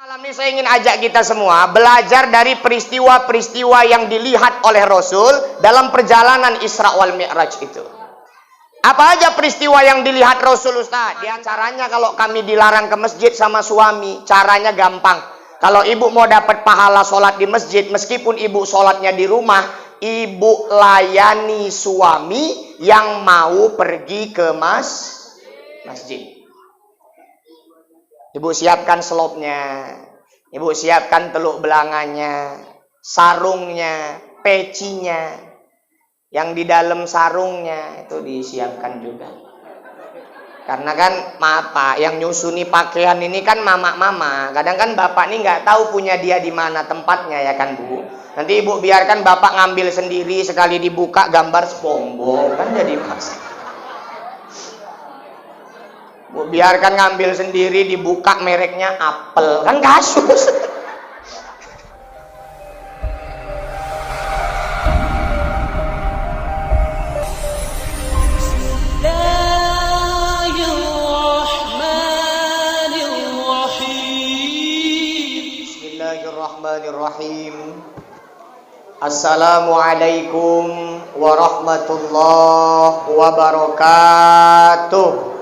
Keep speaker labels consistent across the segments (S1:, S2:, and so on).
S1: Malam ini saya ingin ajak kita semua belajar dari peristiwa-peristiwa yang dilihat oleh Rasul dalam perjalanan Isra wal Mi'raj itu. Apa aja peristiwa yang dilihat Rasul, Ustaz? Di antaranya kalau kami dilarang ke masjid sama suami, caranya gampang. Kalau ibu mau dapat pahala sholat di masjid, meskipun ibu sholatnya di rumah, ibu layani suami yang mau pergi ke masjid. Ibu siapkan selopnya, ibu siapkan teluk belanganya, sarungnya, pecinya, yang di dalam sarungnya itu disiapkan juga. Karena kan maaf Pak, yang nyusuni pakaian ini kan mama-mama. Kadang kan bapak ini nggak tahu punya dia di mana tempatnya ya kan Bu. Nanti ibu biarkan bapak ngambil sendiri, sekali dibuka gambar SpongeBob kan jadi masalah. Bu, biarkan ngambil sendiri, dibuka mereknya Apple kan kasus. Bismillahirrahmanirrahim. Assalamualaikum warahmatullahi wabarakatuh.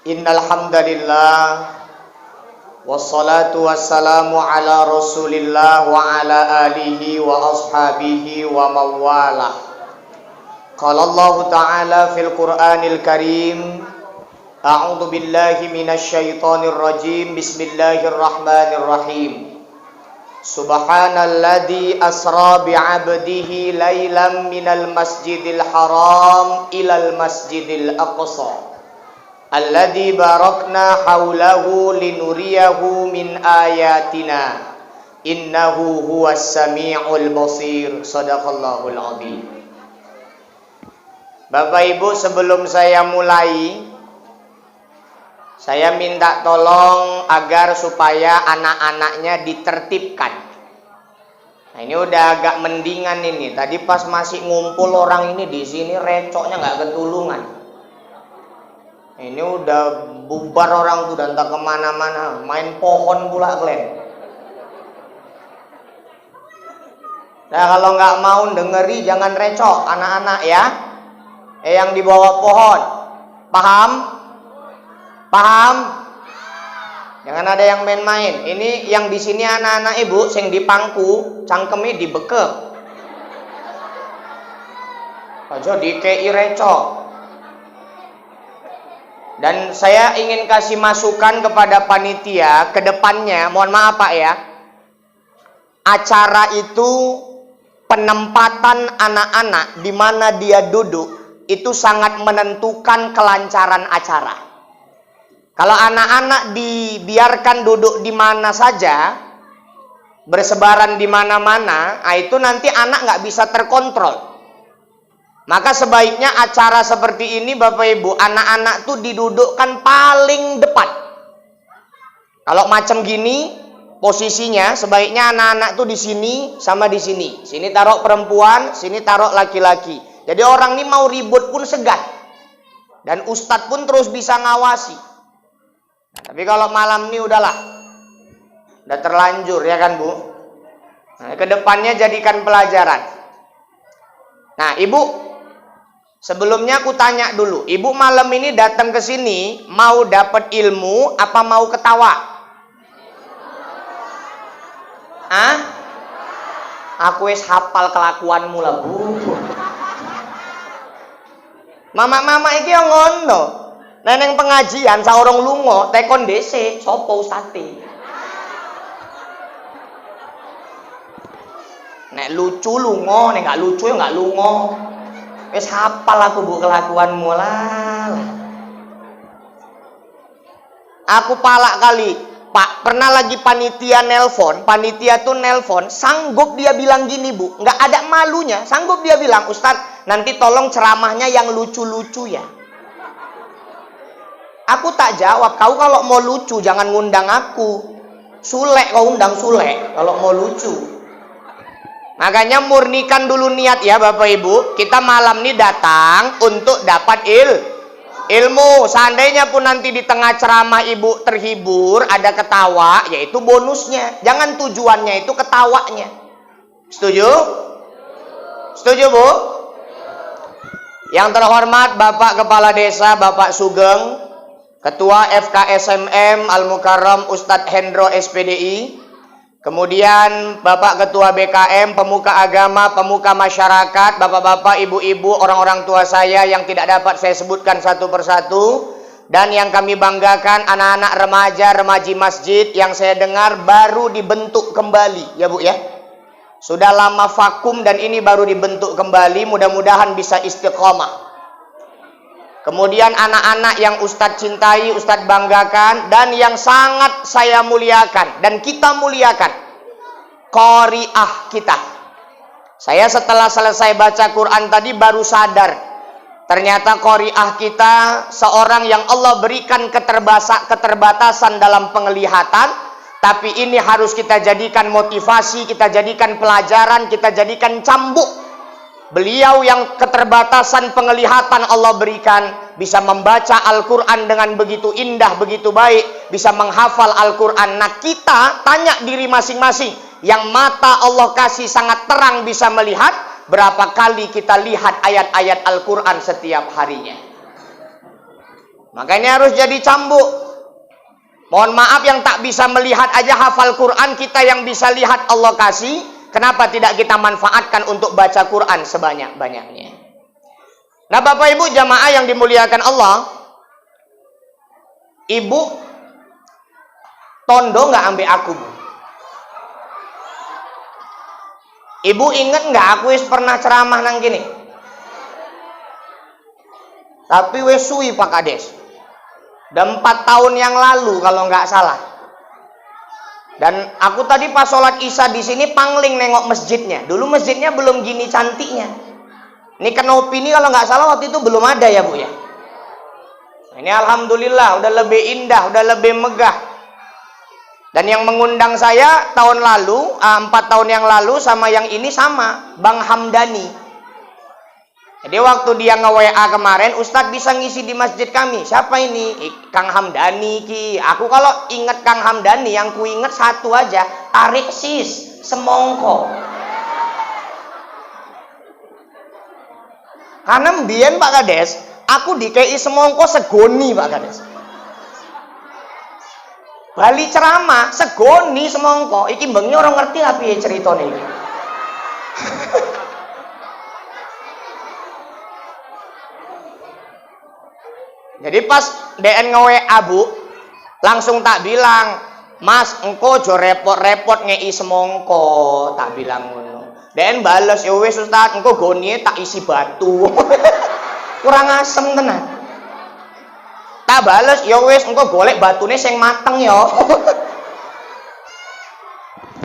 S1: Innal hamdalillah wassalatu wassalamu ala Rasulillah wa ala alihi wa ashabihi wa mawalah. Qala Allah Ta'ala fil Qur'anil Karim, a'udzu billahi minasy syaithanir rajim. Bismillahirrahmanirrahim. Subhanalladzi asra bi'abdihi lailan minal masjidil haram ilal masjidil aqsa alladzi barakna haulahu linuriyahu min ayatina innahu huwas samiul basir. Shadaqallahul azim. Bapak Ibu, sebelum saya mulai, saya minta tolong agar supaya anak-anaknya ditertibkan. Nah, ini udah agak mendingan ini. Tadi pas masih ngumpul orang ini di sini recoknya nggak ketulungan. Ini udah bubar orang tuh dan tak kemana-mana, main pohon pula kalian. Nah, kalau nggak mau dengeri jangan recok anak-anak ya. Yang di bawah pohon, paham? Paham? Jangan ada yang main-main. Ini yang di sini anak-anak ibu, sing di pangku, cangkemnya dibekep. Aja dikei recok. Dan saya ingin kasih masukan kepada panitia ke depannya, mohon maaf Pak ya. Acara itu penempatan anak-anak di mana dia duduk itu sangat menentukan kelancaran acara. Kalau anak-anak dibiarkan duduk di mana saja, bersebaran di mana-mana, itu nanti anak nggak bisa terkontrol. Maka sebaiknya acara seperti ini Bapak Ibu, anak-anak tuh didudukkan paling depan. Kalau macam gini posisinya, sebaiknya anak-anak tuh di sini sama di sini. Sini taruh perempuan, sini taruh laki-laki. Jadi orang ini mau ribut pun segan. Dan ustadz pun terus bisa ngawasi. Nah, tapi kalau malam ini udahlah. Udah terlanjur ya kan Bu. Nah, kedepannya jadikan pelajaran. Nah Ibu, sebelumnya aku tanya dulu. Ibu malam ini datang ke sini mau dapat ilmu apa mau ketawa? Hah? Aku wis hafal kelakuanmu lah Bu. Mama-mama iki yang ngono. Neneng pengajian saurung lunga tekon dhisik sapa ustate. Nek lucu lunga, nek gak lucu ya gak lunga. Wis hafal aku Bu kelakuanmu lah. Aku palak kali. Pak, pernah lagi panitia nelpon, panitia tuh nelpon, sanggup dia bilang gini Bu, nggak ada malunya, sanggup dia bilang, Ustadz, nanti tolong ceramahnya yang lucu-lucu ya. Aku tak jawab, kau kalau mau lucu jangan ngundang aku. Sule kau undang Sule, kalau mau lucu. Makanya murnikan dulu niat ya Bapak Ibu, kita malam ini datang untuk dapat Ilmu. Seandainya pun nanti di tengah ceramah ibu terhibur, ada ketawa, yaitu bonusnya. Jangan tujuannya itu ketawanya. Setuju? Setuju, Bu? Yang terhormat Bapak Kepala Desa, Bapak Sugeng, Ketua FKSMM Al-Mukarram Ustadz Hendro SPDI, kemudian Bapak Ketua BKM, pemuka agama, pemuka masyarakat, bapak-bapak, ibu-ibu, orang-orang tua saya yang tidak dapat saya sebutkan satu persatu, dan yang kami banggakan anak-anak remaja, remaji masjid yang saya dengar baru dibentuk kembali, ya Bu ya. Sudah lama vakum dan ini baru dibentuk kembali, mudah-mudahan bisa istiqomah. Kemudian anak-anak yang Ustadz cintai, Ustadz banggakan, dan yang sangat saya muliakan dan kita muliakan, qari'ah kita. Saya setelah selesai baca Quran tadi baru sadar, ternyata qari'ah kita seorang yang Allah berikan keterbatasan dalam penglihatan, tapi ini harus kita jadikan motivasi, kita jadikan pelajaran, kita jadikan cambuk. Beliau yang keterbatasan penglihatan Allah berikan, bisa membaca Al-Quran dengan begitu indah, begitu baik, bisa menghafal Al-Quran. Nah, kita tanya diri masing-masing, yang mata Allah kasih sangat terang bisa melihat, berapa kali kita lihat ayat-ayat Al-Quran setiap harinya. Makanya harus jadi cambuk. Mohon maaf yang tak bisa melihat aja hafal Quran, kita yang bisa lihat Allah kasih, kenapa tidak kita manfaatkan untuk baca Quran sebanyak-banyaknya? Nah, Bapak Ibu jamaah yang dimuliakan Allah, Ibu tondo nggak ambil aku, Bu? Ibu inget nggak aku wis pernah ceramah nang gini? Tapi wis suwi Pak Kades. Dan 4 tahun yang lalu kalau nggak salah. Dan aku tadi pas sholat isya di sini pangling nengok masjidnya. Dulu masjidnya belum gini cantiknya. Ini kanopi ini kalau nggak salah waktu itu belum ada ya Bu ya. Ini alhamdulillah udah lebih indah, udah lebih megah. Dan yang mengundang saya tahun lalu, 4 tahun yang lalu sama yang ini sama, Bang Hamdani. Jadi waktu dia nge-WA kemarin, Ustadz bisa ngisi di masjid kami. Siapa ini? Kang Hamdani ki. Aku kalau inget Kang Hamdani, yang ku inget satu aja, tarik sis, semongko. Karena mbien Pak Kades, aku dikei semongko segoni Pak Kades. Bali ceramah, segoni semongko. Iki bengi orang ngerti apa ya ceritanya ini. Jadi pas DN nge-WA Bu, langsung tak bilang, Mas, engko jo repot-repot ngei semongko, tak bilang ngono. DN bales, ya wis Ustaz, engko goni tak isi batu. Kurang asem tenan. Tak bales, ya wis engko golek batune sing mateng ya.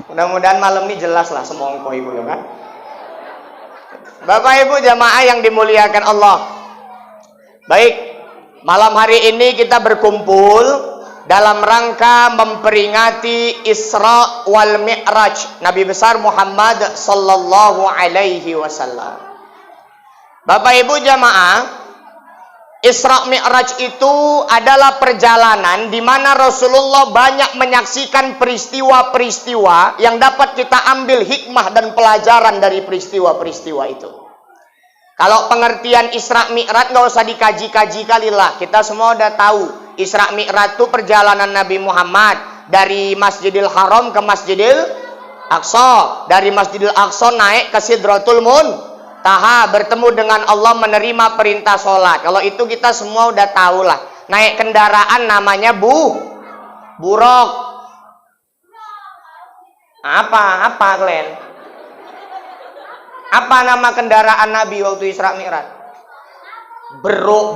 S1: Mudah-mudahan malam ini jelas lah semongko ibu ya kan. Bapak Ibu jamaah yang dimuliakan Allah. Baik. Malam hari ini kita berkumpul dalam rangka memperingati Isra wal Mi'raj Nabi besar Muhammad sallallahu alaihi wasallam. Bapak Ibu jamaah, Isra Mi'raj itu adalah perjalanan di mana Rasulullah banyak menyaksikan peristiwa-peristiwa yang dapat kita ambil hikmah dan pelajaran dari peristiwa-peristiwa itu. Kalau pengertian Isra Mi'raj nggak usah dikaji-kaji kali lah. Kita semua udah tahu. Isra Mi'raj itu perjalanan Nabi Muhammad dari Masjidil Haram ke Masjidil Aqsa. Dari Masjidil Aqsa naik ke Sidratul Muntaha, bertemu dengan Allah, menerima perintah sholat. Kalau itu kita semua udah tahu lah. Naik kendaraan namanya buruk. Apa kalian? Apa nama kendaraan Nabi waktu Isra Mi'raj? Buruk.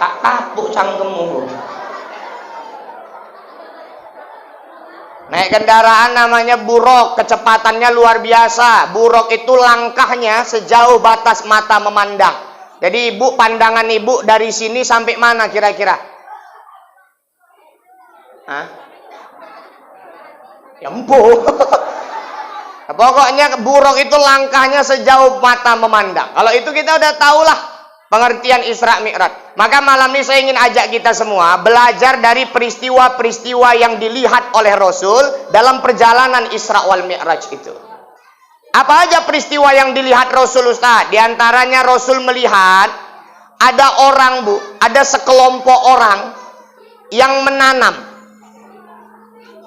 S1: Tak kapuk cangkemmu. Naik kendaraan namanya buruk, kecepatannya luar biasa. Buruk itu langkahnya sejauh batas mata memandang. Jadi ibu, pandangan ibu dari sini sampai mana kira-kira? Hah? Ya empuh. Pokoknya buruk itu langkahnya sejauh mata memandang. Kalau itu kita udah tahulah pengertian Isra Mi'raj. Maka malam ini saya ingin ajak kita semua belajar dari peristiwa-peristiwa yang dilihat oleh Rasul dalam perjalanan Isra wal Mi'raj itu. Apa aja peristiwa yang dilihat Rasul, Ustaz? Di antaranya Rasul melihat ada orang, Bu, ada sekelompok orang yang menanam.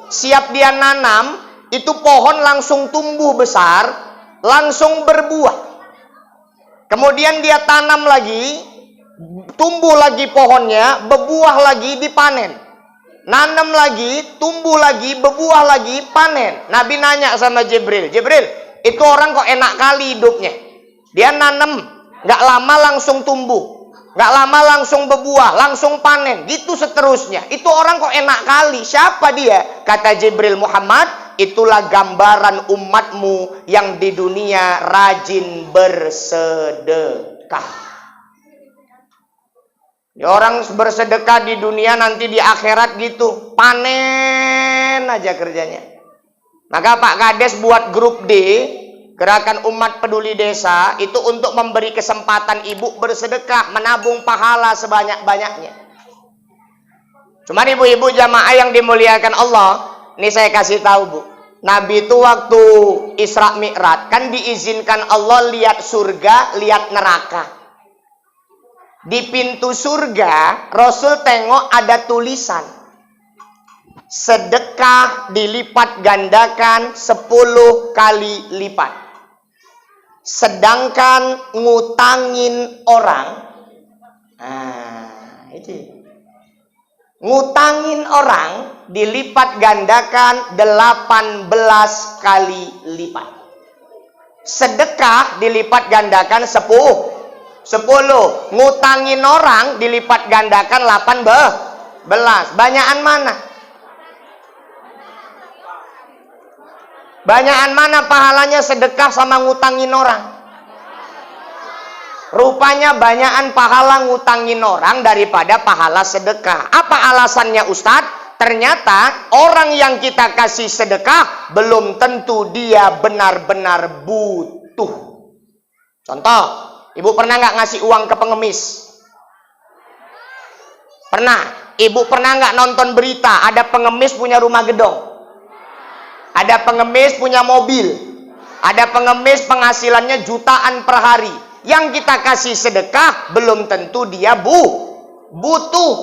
S1: Siap dia nanam, itu pohon langsung tumbuh besar, langsung berbuah. Kemudian dia tanam lagi, tumbuh lagi pohonnya, berbuah lagi, dipanen. Nanam lagi, tumbuh lagi, berbuah lagi, panen. Nabi nanya sama Jibril, Jibril, itu orang kok enak kali hidupnya. Dia nanam, gak lama langsung tumbuh, gak lama langsung berbuah, langsung panen, gitu seterusnya. Itu orang kok enak kali. Siapa dia? Kata Jibril, Muhammad, itulah gambaran umatmu yang di dunia rajin bersedekah. Ya, orang bersedekah di dunia, nanti di akhirat gitu, panen aja kerjanya. Maka Pak Kades buat grup D, Gerakan Umat Peduli Desa, itu untuk memberi kesempatan ibu bersedekah, menabung pahala sebanyak-banyaknya. Cuman ibu-ibu jamaah yang dimuliakan Allah, ini saya kasih tahu, Bu. Nabi itu waktu Isra Mi'raj kan diizinkan Allah lihat surga, lihat neraka. Di pintu surga, Rasul tengok ada tulisan, sedekah dilipat gandakan 10 kali lipat. Sedangkan ngutangin orang, itu ngutangin orang dilipat gandakan 18 kali lipat. Sedekah dilipat gandakan 10. Ngutangin orang dilipat gandakan 18. Banyakan mana? Banyakan mana pahalanya sedekah sama ngutangin orang? Rupanya banyakan pahala ngutangin orang daripada pahala sedekah. Apa alasannya, Ustadz? Ternyata orang yang kita kasih sedekah belum tentu dia benar-benar butuh. Contoh, ibu pernah nggak ngasih uang ke pengemis? Pernah. Ibu pernah nggak nonton berita ada pengemis punya rumah gedong? Ada pengemis punya mobil? Ada pengemis penghasilannya jutaan per hari? Yang kita kasih sedekah belum tentu dia butuh.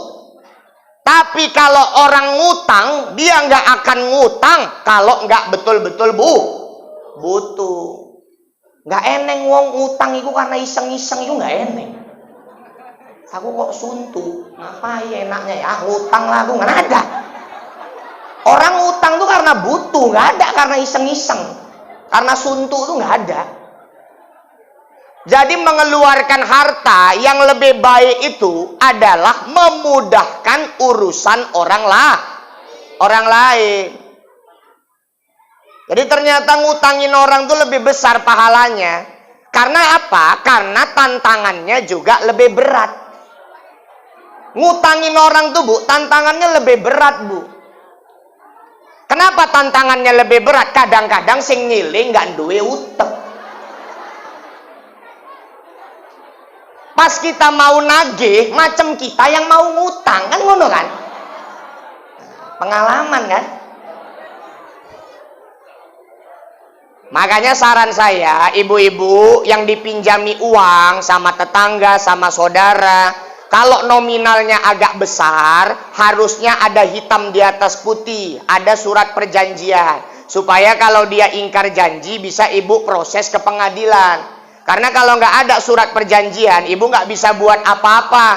S1: Tapi kalau orang ngutang, dia nggak akan ngutang kalau nggak betul-betul butuh. Nggak eneng wong ngutang itu karena iseng-iseng itu nggak eneng. Aku kok suntu, ngapain enaknya ya? Ngutang lah, aku nggak ada. Orang ngutang tuh karena butuh, nggak ada karena iseng-iseng. Karena suntu tuh nggak ada. Jadi mengeluarkan harta yang lebih baik itu adalah memudahkan urusan orang lain. Jadi ternyata ngutangin orang tuh lebih besar pahalanya. Karena apa? Karena tantangannya juga lebih berat. Ngutangin orang tuh, Bu, tantangannya lebih berat, Bu. Kenapa tantangannya lebih berat? Kadang-kadang sing ngiling nggak duwe utang. Pas kita mau nagih, macam kita yang mau ngutang, kan ngono kan? Pengalaman kan? Makanya saran saya, ibu-ibu yang dipinjami uang sama tetangga, sama saudara, kalau nominalnya agak besar, harusnya ada hitam di atas putih, ada surat perjanjian, supaya kalau dia ingkar janji bisa ibu proses ke pengadilan. Karena kalau nggak ada surat perjanjian, ibu nggak bisa buat apa-apa.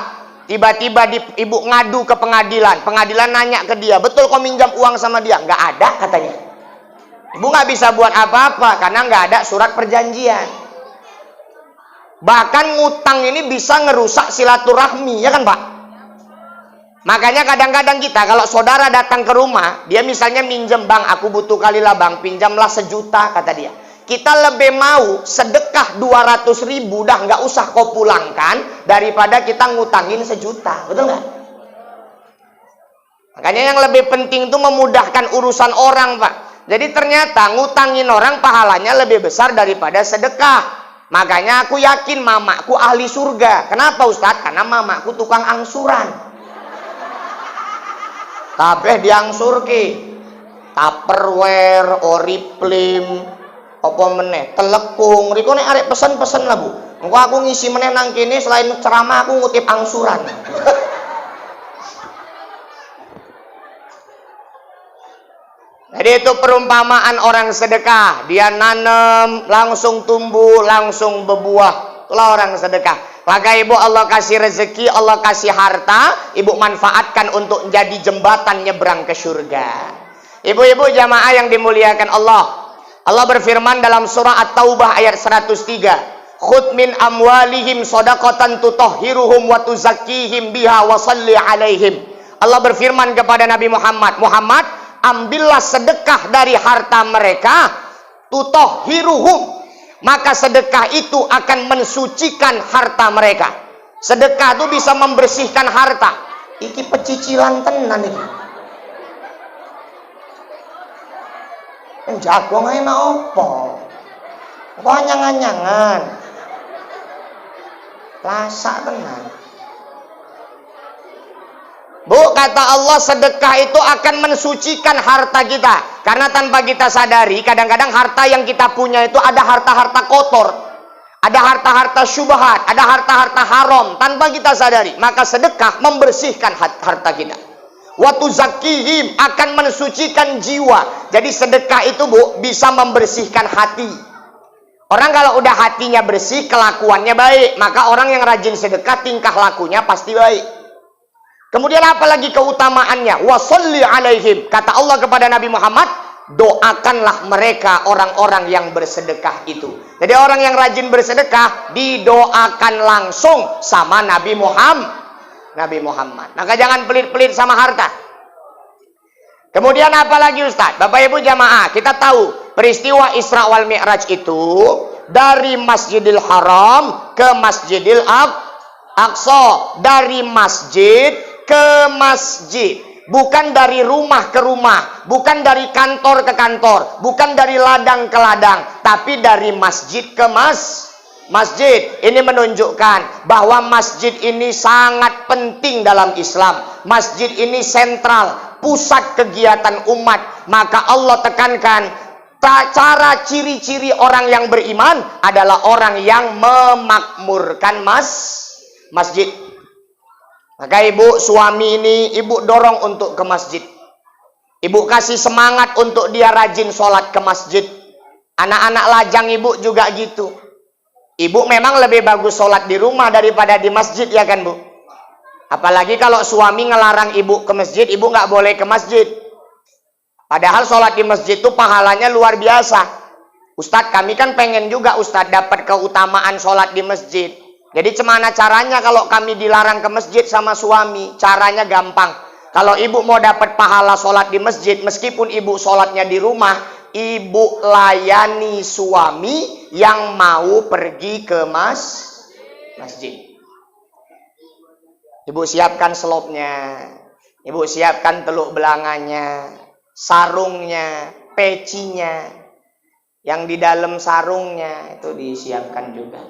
S1: Tiba-tiba ibu ngadu ke pengadilan, pengadilan nanya ke dia, betul kau minjam uang sama dia? Nggak ada katanya. Ibu nggak bisa buat apa-apa karena nggak ada surat perjanjian. Bahkan ngutang ini bisa ngerusak silaturahmi, ya kan Pak? Makanya kadang-kadang kita, kalau saudara datang ke rumah, dia misalnya minjem, bang, aku butuh kali lah bang, pinjamlah 1 juta, kata dia. Kita lebih mau sedekah 200.000, dah nggak usah kau pulangkan, daripada kita ngutangin 1 juta, betul nggak? Makanya yang lebih penting itu memudahkan urusan orang, Pak. Jadi ternyata ngutangin orang pahalanya lebih besar daripada sedekah. Makanya aku yakin mamaku ahli surga. Kenapa Ustadz? Karena mamaku tukang angsuran. Kabeh diangsurki. Tupperware, Oriflame, apa meneh, telepung. Riko nek arek pesen-pesen lah, Bu. Engko aku ngisi meneh nang kene selain ceramah aku ngutip angsuran. Jadi itu perumpamaan orang sedekah. Dia nanam, langsung tumbuh, langsung berbuah. Itulah orang sedekah. Maka ibu Allah kasih rezeki, Allah kasih harta, ibu manfaatkan untuk menjadi jembatan nyebrang ke surga. Ibu-ibu jamaah yang dimuliakan Allah. Allah berfirman dalam surah At-Taubah ayat 103. Khudh min amwalihim shadaqatan tutahhiruhum wa tuzakkihim biha wa shalli alaihim. Allah berfirman kepada Nabi Muhammad, Muhammad, ambillah sedekah dari harta mereka, tutahhiruhum. Maka sedekah itu akan mensucikan harta mereka. Sedekah itu bisa membersihkan harta. Iki pecicilan tenan iki. Jago ngene opo? Kok anyang-anyangan? Lasak tenan. Bu, kata Allah, sedekah itu akan mensucikan harta kita. Karena tanpa kita sadari, kadang-kadang harta yang kita punya itu ada harta-harta kotor. Ada harta-harta syubhat, ada harta-harta haram. Tanpa kita sadari, maka sedekah membersihkan harta kita. Watu zakihim akan mensucikan jiwa. Jadi sedekah itu, Bu, bisa membersihkan hati. Orang kalau udah hatinya bersih, kelakuannya baik. Maka orang yang rajin sedekah, tingkah lakunya pasti baik. Kemudian apalagi keutamaannya? Wasolli alaihim. Kata Allah kepada Nabi Muhammad, doakanlah mereka orang-orang yang bersedekah itu. Jadi orang yang rajin bersedekah didoakan langsung sama Nabi Muhammad. Maka jangan pelit-pelit sama harta. Kemudian apalagi Ustaz? Bapak Ibu jamaah, kita tahu peristiwa Isra wal Mi'raj itu dari Masjidil Haram ke Masjidil Aqsa, dari masjid ke masjid, bukan dari rumah ke rumah, bukan dari kantor ke kantor, bukan dari ladang ke ladang, tapi dari masjid ke masjid. Ini menunjukkan bahwa masjid ini sangat penting dalam Islam. Masjid ini sentral, pusat kegiatan umat. Maka Allah tekankan, cara ciri-ciri orang yang beriman adalah orang yang memakmurkan masjid. Maka ibu suami ini, ibu dorong untuk ke masjid. Ibu kasih semangat untuk dia rajin sholat ke masjid. Anak-anak lajang ibu juga gitu. Ibu memang lebih bagus sholat di rumah daripada di masjid, ya kan Bu? Apalagi kalau suami ngelarang ibu ke masjid, ibu nggak boleh ke masjid. Padahal sholat di masjid itu pahalanya luar biasa. Ustadz, kami kan pengen juga Ustadz dapat keutamaan sholat di masjid. Jadi gimana caranya kalau kami dilarang ke masjid sama suami? Caranya gampang. Kalau ibu mau dapat pahala sholat di masjid, meskipun ibu sholatnya di rumah, ibu layani suami yang mau pergi ke masjid. Ibu siapkan selopnya, ibu siapkan teluk belanganya, sarungnya, pecinya, yang di dalam sarungnya itu disiapkan juga.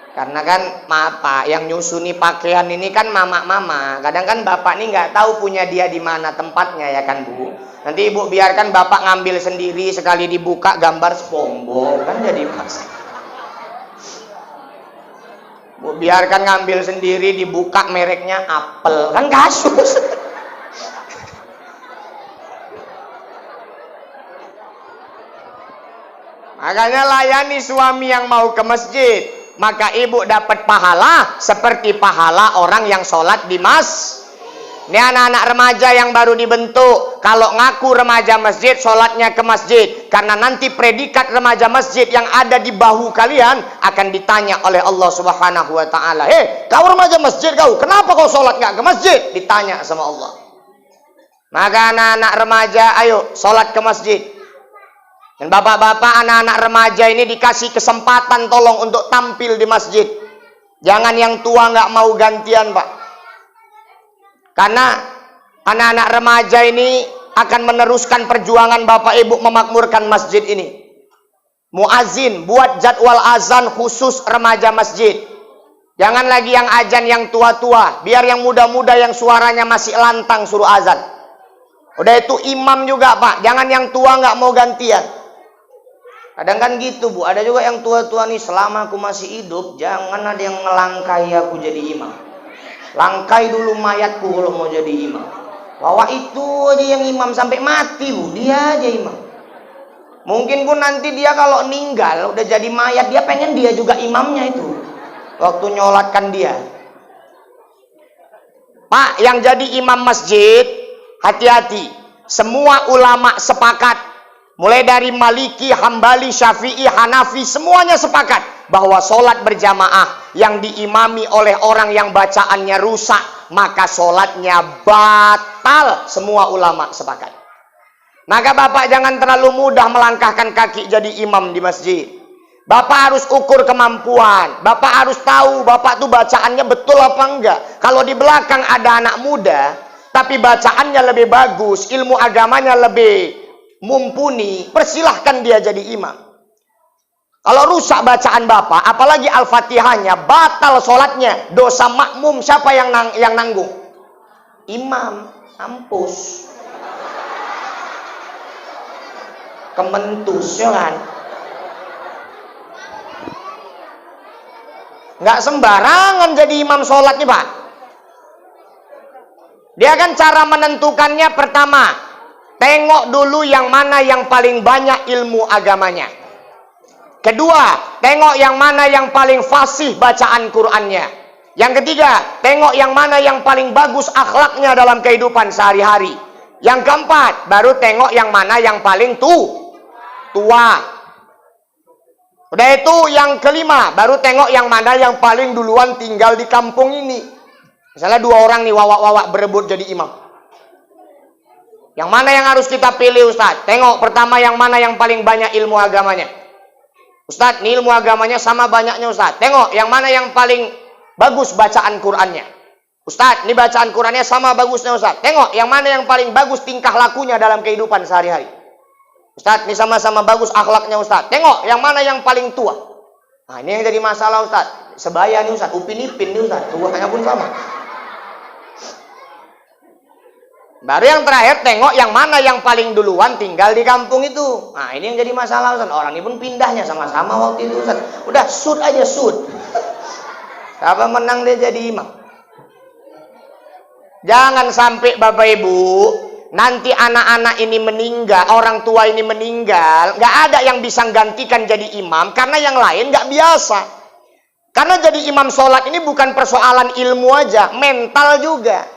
S1: Karena kan Pak, yang nyusuni pakaian ini kan mama-mama. Kadang kan bapak ini nggak tahu punya dia di mana tempatnya, ya kan Bu. Nanti ibu biarkan bapak ngambil sendiri, sekali dibuka gambar SpongeBob, kan jadi masalah. Bu biarkan ngambil sendiri, dibuka mereknya Apple, kan kasus. Makanya layani suami yang mau ke masjid. Maka ibu dapat pahala seperti pahala orang yang sholat di Ini anak-anak remaja yang baru dibentuk. Kalau ngaku remaja masjid, sholatnya ke masjid. Karena nanti predikat remaja masjid yang ada di bahu kalian akan ditanya oleh Allah Subhanahu wa ta'ala. Kau remaja masjid kau, kenapa kau sholat nggak ke masjid? Ditanya sama Allah. Maka anak-anak remaja, ayo sholat ke masjid. Dan bapak-bapak, anak-anak remaja ini dikasih kesempatan tolong untuk tampil di masjid. Jangan yang tua nggak mau gantian, Pak. Karena anak-anak remaja ini akan meneruskan perjuangan Bapak Ibu memakmurkan masjid ini. Muazin buat jadwal azan khusus remaja masjid. Jangan lagi yang azan yang tua-tua, biar yang muda-muda yang suaranya masih lantang suruh azan. Udah itu imam juga Pak, jangan yang tua nggak mau gantian. Kadang kan gitu Bu, ada juga yang tua-tua nih, selama aku masih hidup jangan ada yang ngelangkai aku jadi imam. Langkai dulu mayatku kalau mau jadi imam. Bahwa itu aja yang imam sampai mati Bu, dia aja imam. Mungkin pun nanti dia kalau meninggal udah jadi mayat, dia pengen dia juga imamnya itu. Waktu nyolatkan dia. Pak, yang jadi imam masjid, hati-hati. Semua ulama sepakat, mulai dari Maliki, Hambali, Syafi'i, Hanafi, semuanya sepakat bahwa sholat berjamaah yang diimami oleh orang yang bacaannya rusak, maka sholatnya batal. Semua ulama sepakat. Maka Bapak jangan terlalu mudah melangkahkan kaki jadi imam di masjid. Bapak harus ukur kemampuan. Bapak harus tahu Bapak tuh bacaannya betul apa enggak. Kalau di belakang ada anak muda, tapi bacaannya lebih bagus, ilmu agamanya lebih mumpuni, persilahkan dia jadi imam. Kalau rusak bacaan Bapak, apalagi Al-Fatihahnya, batal sholatnya. Dosa makmum siapa yang nanggung? Imam, mampus. Kementus, ya kan? Nggak sembarangan jadi imam sholat nih Pak. Dia kan cara menentukannya pertama, tengok dulu yang mana yang paling banyak ilmu agamanya. Kedua, tengok yang mana yang paling fasih bacaan Qur'annya. Yang ketiga, tengok yang mana yang paling bagus akhlaknya dalam kehidupan sehari-hari. Yang keempat, baru tengok yang mana yang paling tua. Udah itu yang kelima, baru tengok yang mana yang paling duluan tinggal di kampung ini. Misalnya 2 orang nih wawak-wawak berebut jadi imam. Yang mana yang harus kita pilih Ustadz? Tengok pertama yang mana yang paling banyak ilmu agamanya. Ustadz, ini ilmu agamanya sama banyaknya Ustadz. Tengok yang mana yang paling bagus bacaan Qur'annya. Ustadz, ini bacaan Qur'annya sama bagusnya Ustadz. Tengok yang mana yang paling bagus tingkah lakunya dalam kehidupan sehari-hari. Ustadz, ini sama-sama bagus akhlaknya Ustadz. Tengok yang mana yang paling tua. Nah, ini yang jadi masalah Ustadz. Sebaya nih Ustadz, Upin Ipin nih Ustadz, tuanya pun sama. Baru yang terakhir, tengok yang mana yang paling duluan tinggal di kampung itu. Nah, ini yang jadi masalah Ustadz. Orang ini pun pindahnya sama-sama waktu itu Ustadz. Udah shoot aja shoot. Siapa menang dia jadi imam. Jangan sampai Bapak Ibu, nanti anak-anak ini meninggal, orang tua ini meninggal, nggak ada yang bisa gantikan jadi imam, karena yang lain nggak biasa. Karena jadi imam sholat ini bukan persoalan ilmu aja, mental juga.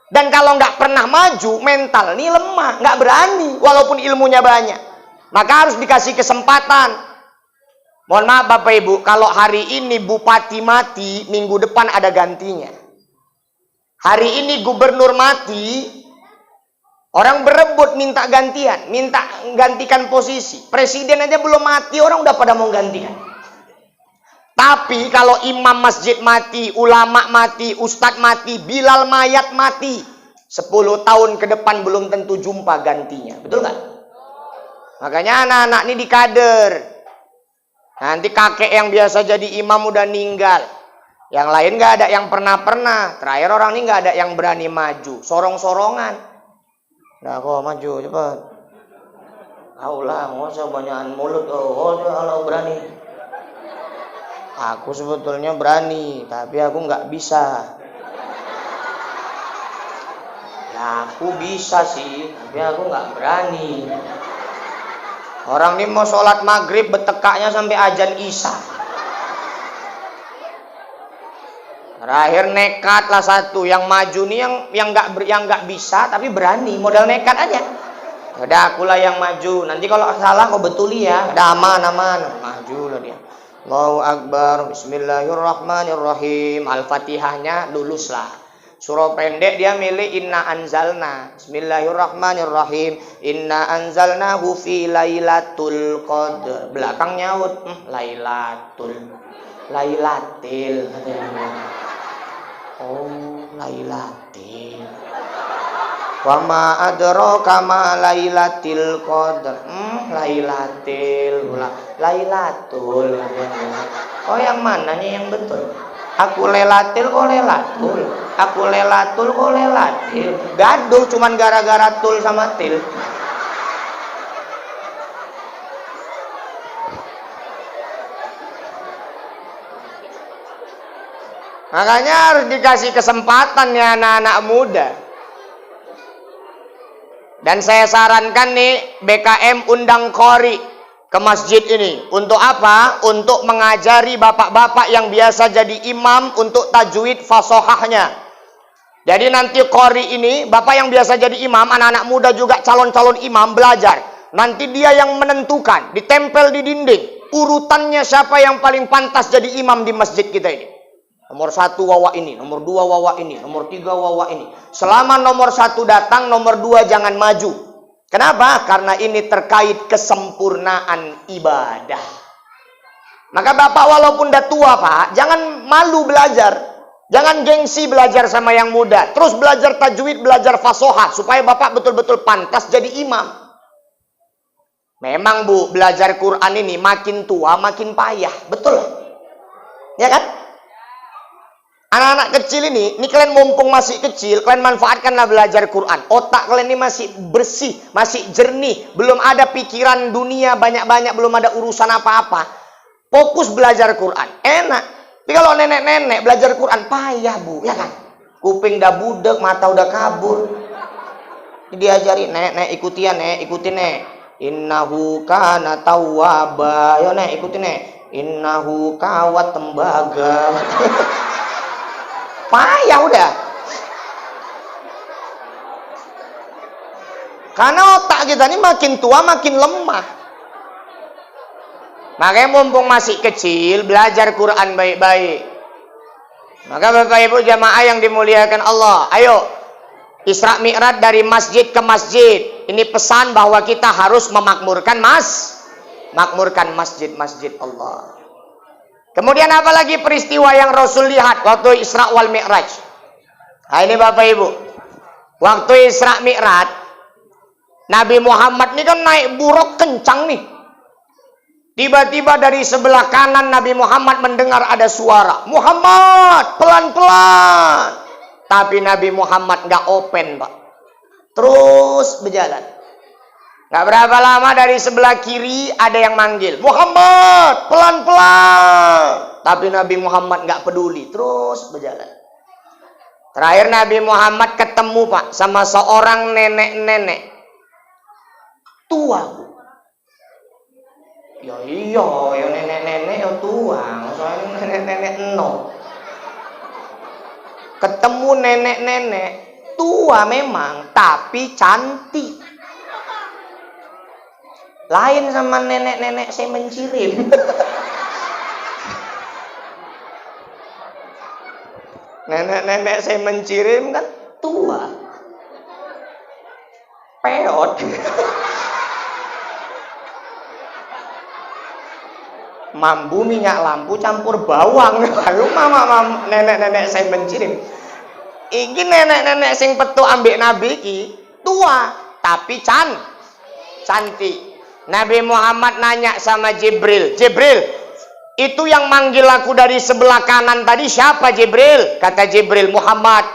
S1: Dan kalau nggak pernah maju, mental ini lemah, nggak berani, walaupun ilmunya banyak. Maka harus dikasih kesempatan. Mohon maaf Bapak Ibu, kalau hari ini bupati mati, minggu depan ada gantinya. Hari ini gubernur mati, orang berebut minta gantian, minta gantikan posisi. Presiden aja belum mati, orang udah pada mau gantian. Tapi kalau imam masjid mati, ulama mati, ustadz mati, Bilal mayat mati, 10 tahun ke depan belum tentu jumpa gantinya. Betul nggak? Makanya anak-anak ini dikader. Nanti kakek yang biasa jadi imam udah ninggal. Yang lain nggak ada yang pernah-pernah. Terakhir orang ini nggak ada yang berani maju. Sorong-sorongan. Nah, kok maju cepat. Kaulah, nggak usah banyakan mulut. Oh, kalau berani. Aku sebetulnya berani, tapi aku nggak bisa. Ya, aku bisa sih, tapi aku nggak berani. Orang ini mau sholat maghrib betekaknya sampai azan isya. Terakhir nekat lah satu, yang maju nih yang nggak bisa tapi berani, modal nekat aja. Udah akulah yang maju. Nanti kalau salah kau betuli ya, udah aman, maju lah dia. Allahu Akbar, Bismillahirrahmanirrahim. Al-Fatihahnya lulus lah. Surah pendek dia milih Inna Anzalna. Bismillahirrahmanirrahim. Inna Anzalnahu fi Lailatul Qadr. Belakang nyaut, Lailatil. Oh, Lailatil. Wa ma adraka ma lailatul qadar. Lailatul. Oh, yang mananya yang betul? Aku lelatil kok lelatul. Aku lelatul kok lelatil. Gaduh cuman gara-gara tul sama til. Makanya harus dikasih kesempatan ya anak-anak muda. Dan saya sarankan nih BKM undang Qori ke masjid ini. Untuk apa? Untuk mengajari bapak-bapak yang biasa jadi imam untuk tajwid fasohahnya. Jadi nanti Qori ini, bapak yang biasa jadi imam, anak-anak muda juga calon-calon imam belajar. Nanti dia yang menentukan, ditempel di dinding. Urutannya siapa yang paling pantas jadi imam di masjid kita ini. Nomor 1 wawa ini, nomor 2 wawa ini, nomor 3 wawa ini. Selama nomor 1 datang, nomor 2 jangan maju. Kenapa? Karena ini terkait kesempurnaan ibadah. Maka bapak walaupun udah tua pak, jangan malu belajar. Jangan gengsi belajar sama yang muda. Terus belajar tajwid, belajar fasohah. Supaya bapak betul-betul pantas jadi imam. Memang bu, belajar Quran ini makin tua makin payah. Betul? Ya kan? Anak-anak kecil ini kalian mumpung masih kecil, kalian manfaatkanlah belajar Quran. Otak kalian ini masih bersih, masih jernih. Belum ada pikiran dunia banyak-banyak, belum ada urusan apa-apa. Fokus belajar Quran. Enak. Tapi kalau nenek-nenek belajar Quran, payah bu, ya kan? Kuping udah budek, mata udah kabur. Diajari, nek, ikutin nek. Innahu kana tawwaba. Yo nek, ikutin nek. Innahu kawat tembaga. Payah udah. Karena otak kita ini makin tua makin lemah. Makanya mumpung masih kecil, belajar Quran baik-baik. Maka Bapak Ibu jamaah yang dimuliakan Allah, ayo Isra Mi'raj dari masjid ke masjid. Ini pesan bahwa kita harus memakmurkan masjid-masjid Allah. Kemudian apalagi peristiwa yang Rasul lihat waktu Isra wal Mi'raj. Nah ini Bapak Ibu. Waktu Isra Mi'raj, Nabi Muhammad ini kan naik buruk kencang nih. Tiba-tiba dari sebelah kanan Nabi Muhammad mendengar ada suara. Muhammad, pelan-pelan. Tapi Nabi Muhammad nggak open pak. Terus berjalan. Gak berapa lama dari sebelah kiri ada yang manggil, Muhammad, pelan-pelan. Tapi Nabi Muhammad gak peduli, terus berjalan. Terakhir Nabi Muhammad ketemu pak sama seorang nenek-nenek tua bu. Ya nenek-nenek ya tua, soalnya nenek-nenek no. Ketemu nenek-nenek tua memang, tapi cantik. Lain sama nenek-nenek saya mencirim. Nenek-nenek saya mencirim kan tua. Peot. Mambu minyak lampu campur bawang. Lalu mama nenek-nenek saya mencirim. Iki nenek-nenek sing petu ambek Nabi ki tua, tapi cantik. Nabi Muhammad nanya sama Jibril, Jibril, itu yang manggil aku dari sebelah kanan tadi siapa Jibril? Kata Jibril, Muhammad,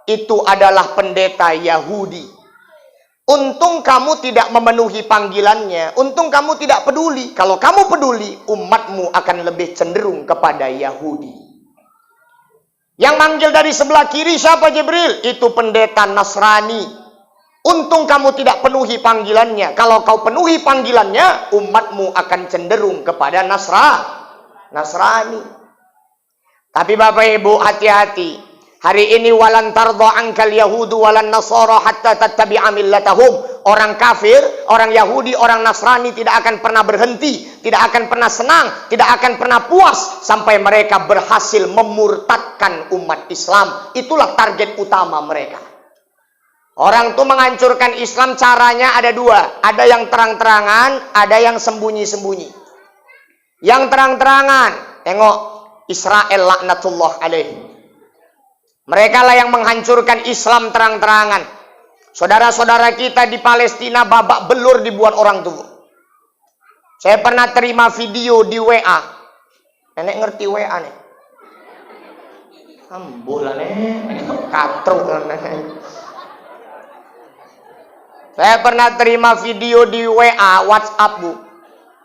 S1: itu adalah pendeta Yahudi. Untung kamu tidak memenuhi panggilannya, untung kamu tidak peduli. Kalau kamu peduli, umatmu akan lebih cenderung kepada Yahudi. Yang manggil dari sebelah kiri siapa Jibril? Itu pendeta Nasrani. Untung kamu tidak penuhi panggilannya. Kalau kau penuhi panggilannya, umatmu akan cenderung kepada Nasrani. Tapi Bapak Ibu hati-hati. Hari ini walan tardha ankal yahudu walan nasara hatta tattabi'a millatahum. Orang kafir, orang Yahudi, orang Nasrani tidak akan pernah berhenti, tidak akan pernah senang, tidak akan pernah puas sampai mereka berhasil memurtadkan umat Islam. Itulah target utama mereka. Orang itu menghancurkan Islam caranya ada dua. Ada yang terang-terangan, ada yang sembunyi-sembunyi. Yang terang-terangan, tengok Israel laknatullah alaih. Mereka lah yang menghancurkan Islam terang-terangan. Saudara-saudara kita di Palestina babak belur dibuat orang tua. Saya pernah terima video di WA. Nenek ngerti WA nih? Ambulan katruk. Saya pernah terima video di WA, WhatsApp bu.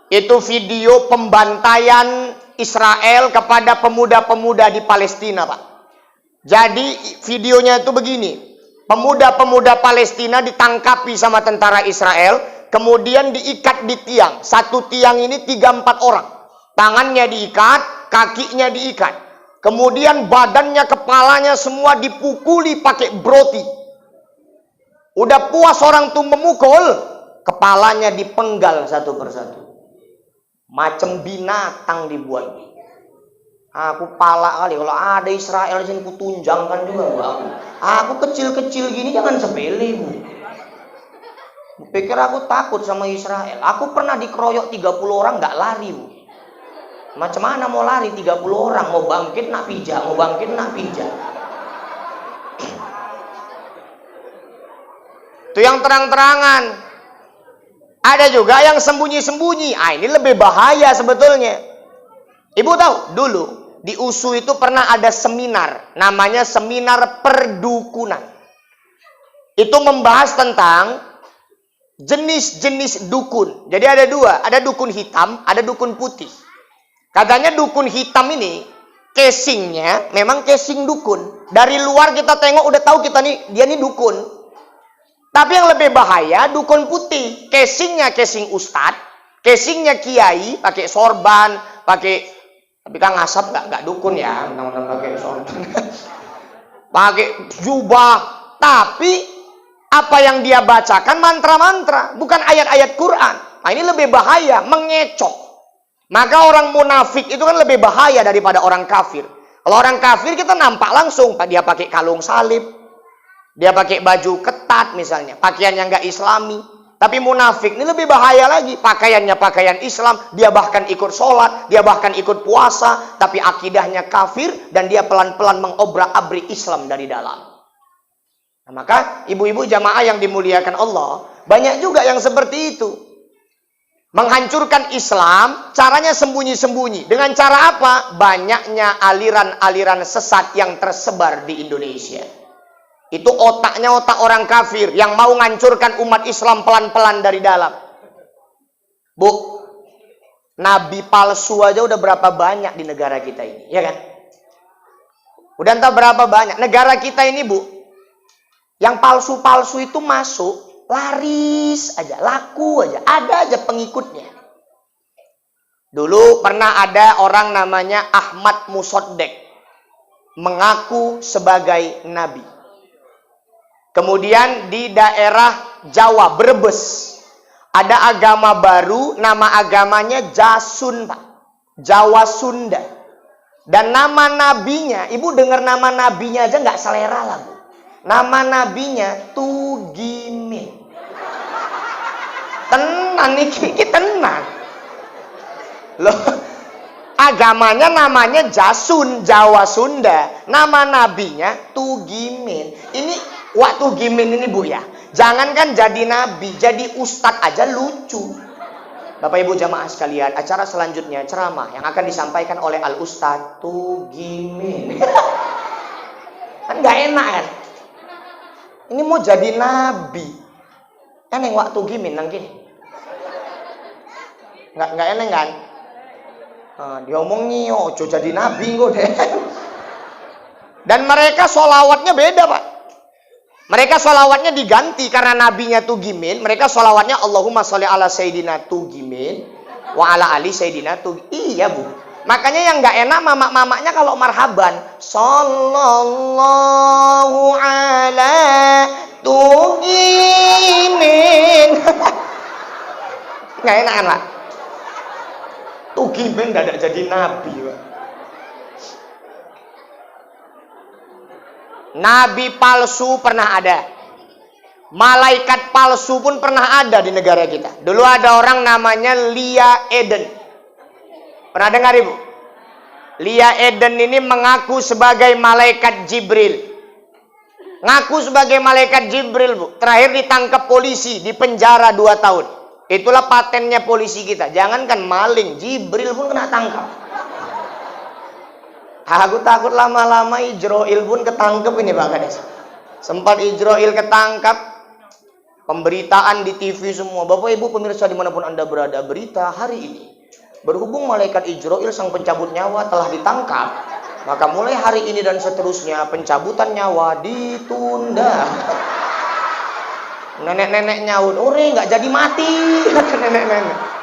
S1: Itu video pembantaian Israel kepada pemuda-pemuda di Palestina, Pak. Jadi videonya itu begini. Pemuda-pemuda Palestina ditangkapi sama tentara Israel, kemudian diikat di tiang. Satu tiang ini 3-4 orang. Tangannya diikat, kakinya diikat. Kemudian badannya, kepalanya semua dipukuli pakai broti. Udah puas orang tuh memukul, kepalanya dipenggal satu persatu. Macam binatang dibuat. Aku pala kali kalau ada Israel sini ku tunjangkan juga bu. Aku kecil-kecil gini jangan sepele bu. Pikir aku takut sama Israel. Aku pernah dikeroyok 30 orang nggak lari bu. Macam mana mau lari 30 orang, mau bangkit nak pijak, mau bangkit nak pijak. Itu yang terang-terangan. Ada juga yang sembunyi-sembunyi. Ini lebih bahaya sebetulnya. Ibu tahu, dulu di USU itu pernah ada seminar, namanya seminar perdukunan. Itu membahas tentang jenis-jenis dukun. Jadi ada dua, ada dukun hitam, ada dukun putih. Katanya dukun hitam ini, casingnya memang casing dukun. Dari luar kita tengok udah tahu kita nih, dia nih dukun. Tapi yang lebih bahaya dukun putih, casingnya casing ustadz, casingnya kiai, pakai sorban, pakai, tapi kan ngasap nggak dukun ya, teman-teman pakai sorban, pakai jubah. Tapi apa yang dia bacakan mantra-mantra, bukan ayat-ayat Quran. Nah ini lebih bahaya, mengecoh. Maka orang munafik itu kan lebih bahaya daripada orang kafir. Kalau orang kafir kita nampak langsung, dia pakai kalung salib, dia pakai baju ketat misalnya, pakaian yang nggak Islami. Tapi munafik ini lebih bahaya lagi. Pakaiannya pakaian Islam, dia bahkan ikut sholat, dia bahkan ikut puasa, tapi akidahnya kafir dan dia pelan-pelan mengobrak-abrik Islam dari dalam. Nah, maka ibu-ibu jamaah yang dimuliakan Allah, banyak juga yang seperti itu. Menghancurkan Islam, caranya sembunyi-sembunyi. Dengan cara apa? Banyaknya aliran-aliran sesat yang tersebar di Indonesia. Itu otaknya otak orang kafir yang mau menghancurkan umat Islam pelan-pelan dari dalam. Bu, nabi palsu aja udah berapa banyak di negara kita ini, ya kan? Udah entah berapa banyak. Negara kita ini, Bu, yang palsu-palsu itu masuk, laris aja, laku aja, ada aja pengikutnya. Dulu pernah ada orang namanya Ahmad Musoddek, mengaku sebagai nabi. Kemudian di daerah Jawa, Brebes, ada agama baru, nama agamanya Jasun, Pak. Jawa Sunda. Dan nama nabinya, ibu dengar nama nabinya aja nggak selera lah, Bu. Nama nabinya Tugimin. Tenan nih, tenan. Loh, agamanya namanya Jasun, Jawa Sunda. Nama nabinya Tugimin. Ini waktu Gimin ini Bu ya, jangankan jadi nabi, jadi ustadz aja lucu. Bapak ibu jamaah sekalian, acara selanjutnya ceramah yang akan disampaikan oleh al ustadz Tugimin. Kan nggak enak kan? Ini mau jadi nabi, kan yang waktu Gimin nang gini, nggak enak kan? Dia omong nyo, jadi nabi kok deh. Dan mereka sholawatnya beda Pak. Mereka sholawatnya diganti karena nabinya Tugimin. Mereka sholawatnya Allahumma sholli ala Sayyidina Tugimin wa ala ali Sayyidina Tugimin. Iya Bu. Makanya yang nggak enak mamak-mamaknya kalau marhaban, sallallahu ala Tugimin. Nggak enak kan Pak? Tugimin nggak ada jadi nabi Pak. Nabi palsu pernah ada. Malaikat palsu pun pernah ada di negara kita. Dulu ada orang namanya Lia Eden. Pernah dengar Ibu? Lia Eden ini mengaku sebagai malaikat Jibril. Ngaku sebagai malaikat Jibril, Bu. Terakhir ditangkap polisi, di penjara 2 tahun. Itulah patennya polisi kita. Jangankan maling, Jibril pun kena tangkap. Aku takut lama-lama Ijroil pun ketangkep ini Pak Kades. Sempat Ijroil ketangkap, pemberitaan di TV semua. Bapak Ibu pemirsa dimanapun Anda berada, berita hari ini. Berhubung malaikat Ijroil sang pencabut nyawa telah ditangkap, maka mulai hari ini dan seterusnya pencabutan nyawa ditunda. Nenek-nenek nyaut, ore nggak jadi mati. Nenek-nenek.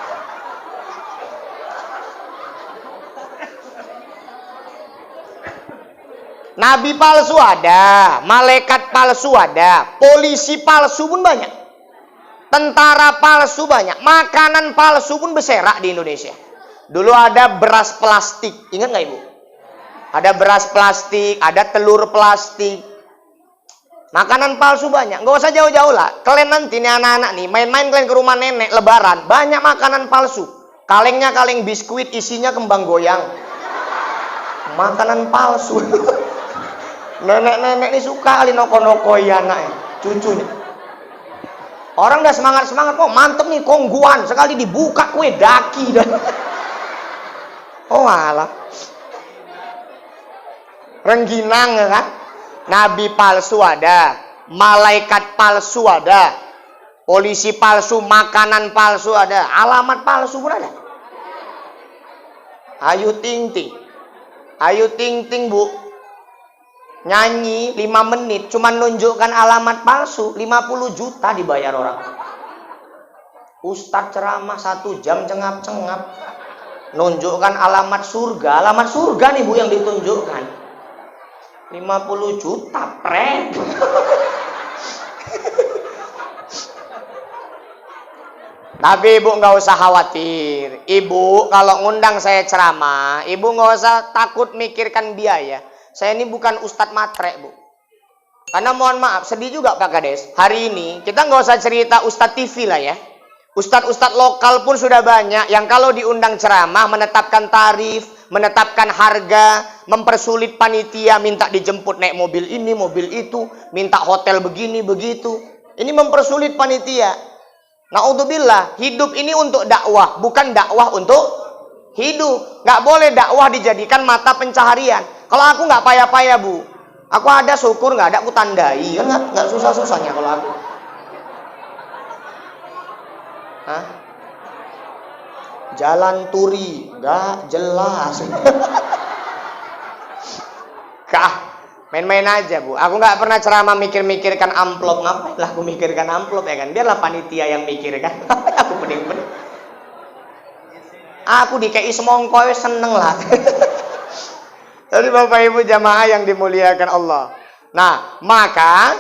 S1: Nabi palsu ada, malaikat palsu ada, polisi palsu pun banyak, tentara palsu banyak, makanan palsu pun berserak di Indonesia. Dulu ada beras plastik, ingat nggak Ibu? Ada beras plastik, ada telur plastik. Makanan palsu banyak. Nggak usah jauh-jauh lah. Kalian nanti nih anak-anak nih, main-main kalian ke rumah nenek lebaran, banyak makanan palsu. Kalengnya kaleng biskuit, isinya kembang goyang. Makanan palsu. Nenek-nenek ini suka kali noko-nokoi anaknya, cucunya. Orang udah semangat-semangat, kok mantep nih kongguan. Sekali dibuka kue daki dah. Oh alah. Rengginang ya kan? Nabi palsu ada, malaikat palsu ada, polisi palsu, makanan palsu ada, alamat palsu pun ada. Ayu Ting Ting. Ayu Ting Ting, Bu. Nyanyi 5 menit cuma nunjukkan alamat palsu, 50 juta dibayar orang. Ustadz ceramah 1 jam cengap-cengap nunjukkan alamat surga nih Bu yang ditunjukkan. 50 juta prank. Tapi Ibu nggak usah khawatir. Ibu kalau ngundang saya ceramah, Ibu nggak usah takut mikirkan biaya. Saya ini bukan ustadz matre, Bu. Karena mohon maaf, sedih juga Pak Kades. Hari ini kita nggak usah cerita ustadz TV lah ya. Ustadz-ustadz lokal pun sudah banyak yang kalau diundang ceramah menetapkan tarif, menetapkan harga, mempersulit panitia, minta dijemput naik mobil ini, mobil itu, minta hotel begini, begitu. Ini mempersulit panitia. Na'udzubillah, hidup ini untuk dakwah, bukan dakwah untuk hidup. Nggak boleh dakwah dijadikan mata pencaharian. Kalau aku nggak payah-payah, Bu. Aku ada syukur, nggak ada aku tandai. Kan nggak susah-susahnya kalau aku. Hah? Jalan Turi, nggak jelas. Kah, main-main aja Bu. Aku nggak pernah ceramah mikir-mikirkan amplop. Ngapain lah aku mikirkan amplop ya kan? Biarlah panitia yang mikirkan. Aku pening-pening. Aku dikei semongko seneng lah. Jadi Bapak Ibu jamaah yang dimuliakan Allah. Nah, maka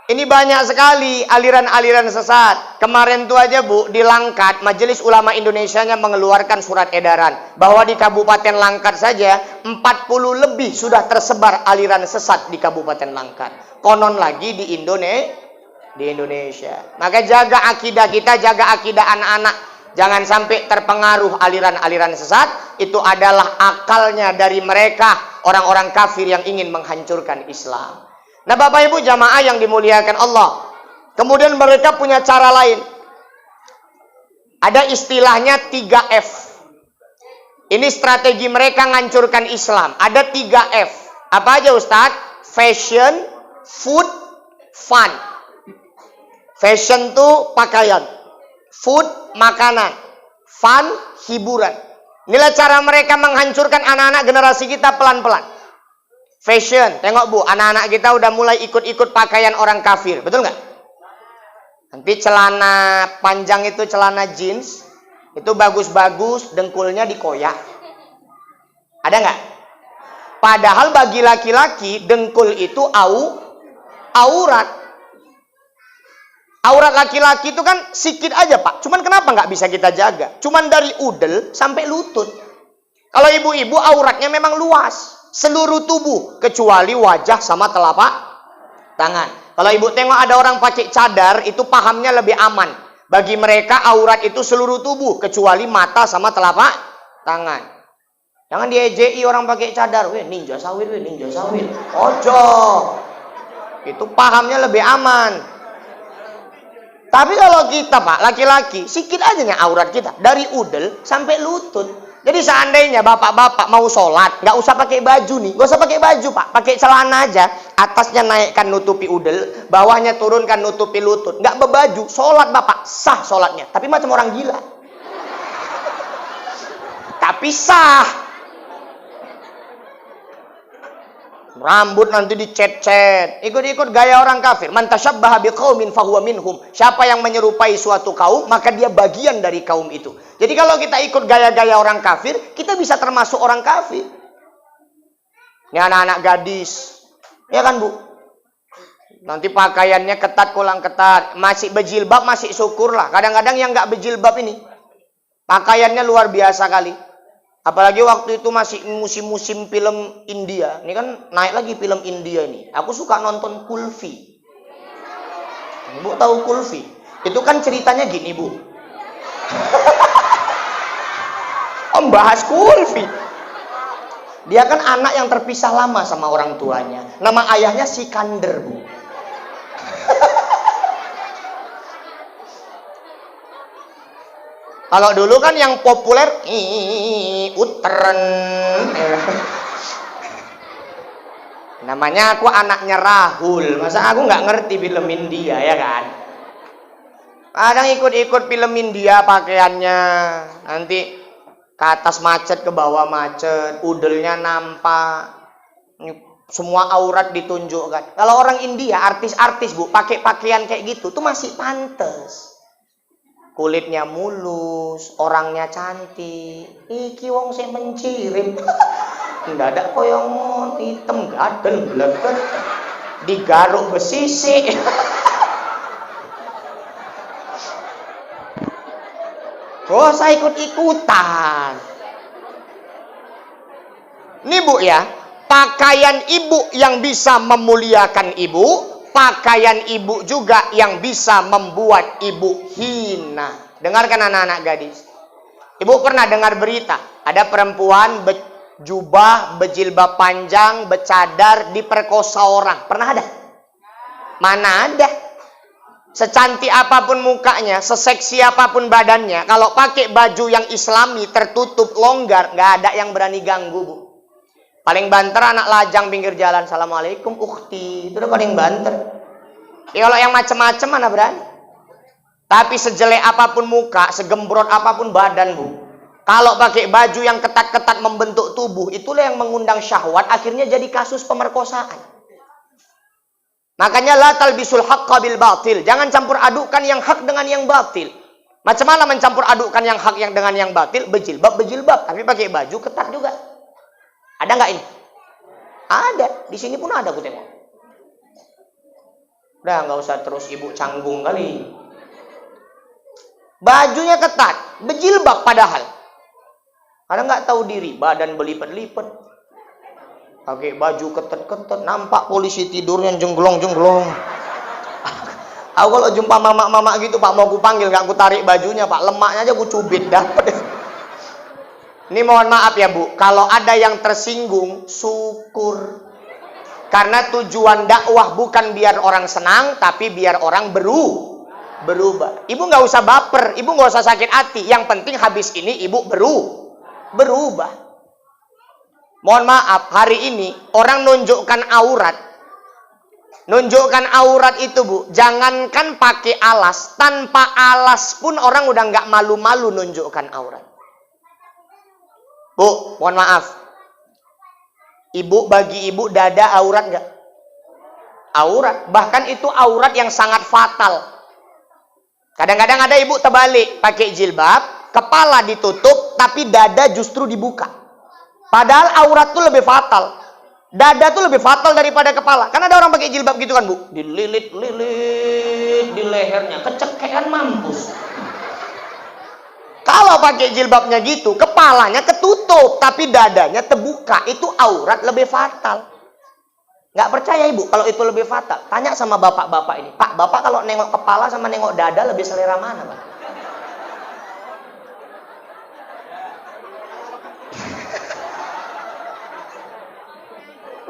S1: ini banyak sekali aliran-aliran sesat. Kemarin tuh aja Bu, di Langkat, Majelis Ulama Indonesianya mengeluarkan surat edaran bahwa di Kabupaten Langkat saja 40 lebih sudah tersebar aliran sesat di Kabupaten Langkat. Konon lagi di Indonesia. Maka jaga akidah kita, jaga akidah anak-anak. Jangan sampai terpengaruh aliran-aliran sesat. Itu adalah akalnya dari mereka, orang-orang kafir yang ingin menghancurkan Islam. Nah Bapak Ibu jamaah yang dimuliakan Allah. Kemudian mereka punya cara lain. Ada istilahnya 3F. Ini strategi mereka menghancurkan Islam. Ada 3F. Apa aja Ustadz? Fashion, food, fun. Fashion tuh pakaian. Food, makanan. Fun, hiburan. Inilah cara mereka menghancurkan anak-anak generasi kita pelan-pelan. Fashion, tengok Bu, anak-anak kita udah mulai ikut-ikut pakaian orang kafir, betul nggak? Nanti celana panjang itu celana jeans, itu bagus-bagus, dengkulnya dikoyak. Ada nggak? Padahal bagi laki-laki, dengkul itu aurat. Aurat laki-laki itu kan sikit aja Pak, cuman kenapa nggak bisa kita jaga? Cuman dari udel sampai lutut. Kalau ibu-ibu auratnya memang luas. Seluruh tubuh kecuali wajah sama telapak tangan. Kalau ibu tengok ada orang pakai cadar, itu pahamnya lebih aman. Bagi mereka aurat itu seluruh tubuh kecuali mata sama telapak tangan. Jangan diejei orang pakai cadar. Weh ninja sawit, weh ninja sawit. Ojo. Itu pahamnya lebih aman. Tapi kalau kita Pak, laki-laki, sikit aja nih aurat kita. Dari udel sampai lutut. Jadi seandainya bapak-bapak mau sholat, nggak usah pakai baju nih. Nggak usah pakai baju Pak, pakai celana aja. Atasnya naikkan nutupi udel, bawahnya turunkan nutupi lutut. Nggak berbaju, sholat Bapak, sah sholatnya. Tapi macam orang gila. Tapi sah. Rambut nanti dicet-cet, ikut-ikut gaya orang kafir. Man tasyabbaha biqaumin fahuwa minhum. Siapa yang menyerupai suatu kaum, maka dia bagian dari kaum itu. Jadi kalau kita ikut gaya-gaya orang kafir, kita bisa termasuk orang kafir. Ini anak-anak gadis, ya kan Bu? Nanti pakaiannya ketat kulang ketat, masih berjilbab masih syukurlah. Kadang-kadang yang nggak berjilbab ini, pakaiannya luar biasa kali. Apalagi waktu itu masih musim-musim film India. Ini kan naik lagi film India ini. Aku suka nonton Kulfi. Ibu tahu Kulfi? Itu kan ceritanya gini, Bu. Membahas Kulfi. Dia kan anak yang terpisah lama sama orang tuanya. Nama ayahnya Sikandar, Bu. Kalau dulu kan yang populer Utren. Namanya aku anaknya Rahul. Masa aku nggak ngerti film India ya kan? Kadang ikut-ikut film India pakaiannya. Nanti ke atas macet, ke bawah macet, udelnya nampak. Semua aurat ditunjukkan. Kalau orang India, artis-artis Bu, pakai pakaian kayak gitu tuh masih pantes. Kulitnya mulus, orangnya cantik. Iki wong sing mencirim. Nggak ada koyong hitam gadel bleget. Digaruk besisi. Oh, saya ikut-ikutan. Ini Bu ya, pakaian ibu yang bisa memuliakan ibu, pakaian ibu juga yang bisa membuat ibu hina. Dengarkan anak-anak gadis. Ibu pernah dengar berita, ada perempuan berjubah, berjilbab panjang, bercadar, diperkosa orang. Pernah ada? Mana ada? Secantik apapun mukanya, seseksi apapun badannya, kalau pakai baju yang islami, tertutup, longgar, nggak ada yang berani ganggu, Bu. Paling banter anak lajang pinggir jalan. Assalamualaikum ukhti. Itu udah paling banter. Ya kalau yang macam-macam mana berani. Tapi sejelek apapun muka, segembrot apapun badan, Bu, kalau pakai baju yang ketat-ketat membentuk tubuh, itulah yang mengundang syahwat, akhirnya jadi kasus pemerkosaan. Makanya la talbisul haqqa bil batil. Jangan campur adukan yang hak dengan yang batil. Macam mana mencampur adukan yang hak yang dengan yang batil? Berjilbab, tapi pakai baju ketat juga. Ada nggak ini? Ada. Di sini pun ada, aku tengok. Udah, nggak usah terus ibu canggung kali. Bajunya ketat, berjilbab padahal. Karena nggak tahu diri, badan berlipat-lipat. Pakai baju ketat-ketat, nampak polisi tidurnya jengglong-jengglong. Aku kalau jumpa mama-mama gitu, Pak, mau aku panggil, nggak aku tarik bajunya, Pak. Lemaknya aja aku cubit dapat. Ini mohon maaf ya Bu, kalau ada yang tersinggung, syukur. Karena tujuan dakwah bukan biar orang senang, tapi biar orang berubah. Ibu nggak usah baper, ibu nggak usah sakit hati. Yang penting habis ini ibu berubah. Mohon maaf, hari ini orang nunjukkan aurat. Nunjukkan aurat itu Bu, jangankan pakai alas, tanpa alas pun orang udah nggak malu-malu nunjukkan aurat. Bu, mohon maaf. Ibu, bagi ibu dada aurat nggak? Aurat. Bahkan itu aurat yang sangat fatal. Kadang-kadang ada ibu terbalik, pakai jilbab, kepala ditutup, tapi dada justru dibuka. Padahal aurat itu lebih fatal. Dada tuh lebih fatal daripada kepala. Karena ada orang pakai jilbab gitu kan Bu. Dililit-lilit di lehernya, kecekean mampus. Kalau pakai jilbabnya gitu, kepalanya ketutup, tapi dadanya terbuka. Itu aurat lebih fatal. Nggak percaya Ibu kalau itu lebih fatal? Tanya sama bapak-bapak ini. Pak, Bapak kalau nengok kepala sama nengok dada lebih selera mana, Pak?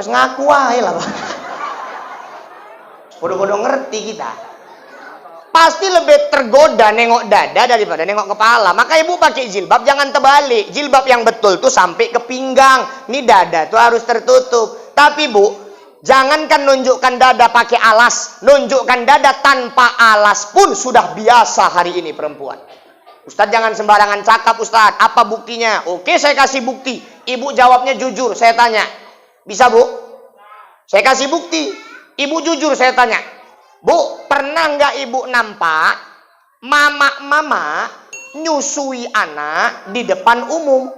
S1: Terus ngaku aja lah, Pak. Bodoh-bodoh ngerti kita. Pasti lebih tergoda nengok dada daripada nengok kepala. Maka ibu pakai jilbab jangan terbalik. Jilbab yang betul tuh sampai ke pinggang. Ini dada tuh harus tertutup. Tapi bu, jangankan nunjukkan dada pakai alas. Nunjukkan dada tanpa alas pun sudah biasa hari ini perempuan. Ustadz jangan sembarangan cakap Ustadz. Apa buktinya? Oke saya kasih bukti. Ibu jawabnya jujur. Saya tanya. Bisa bu? Saya kasih bukti. Ibu jujur saya tanya. Bu, pernah nggak ibu nampak mama nyusui anak di depan umum?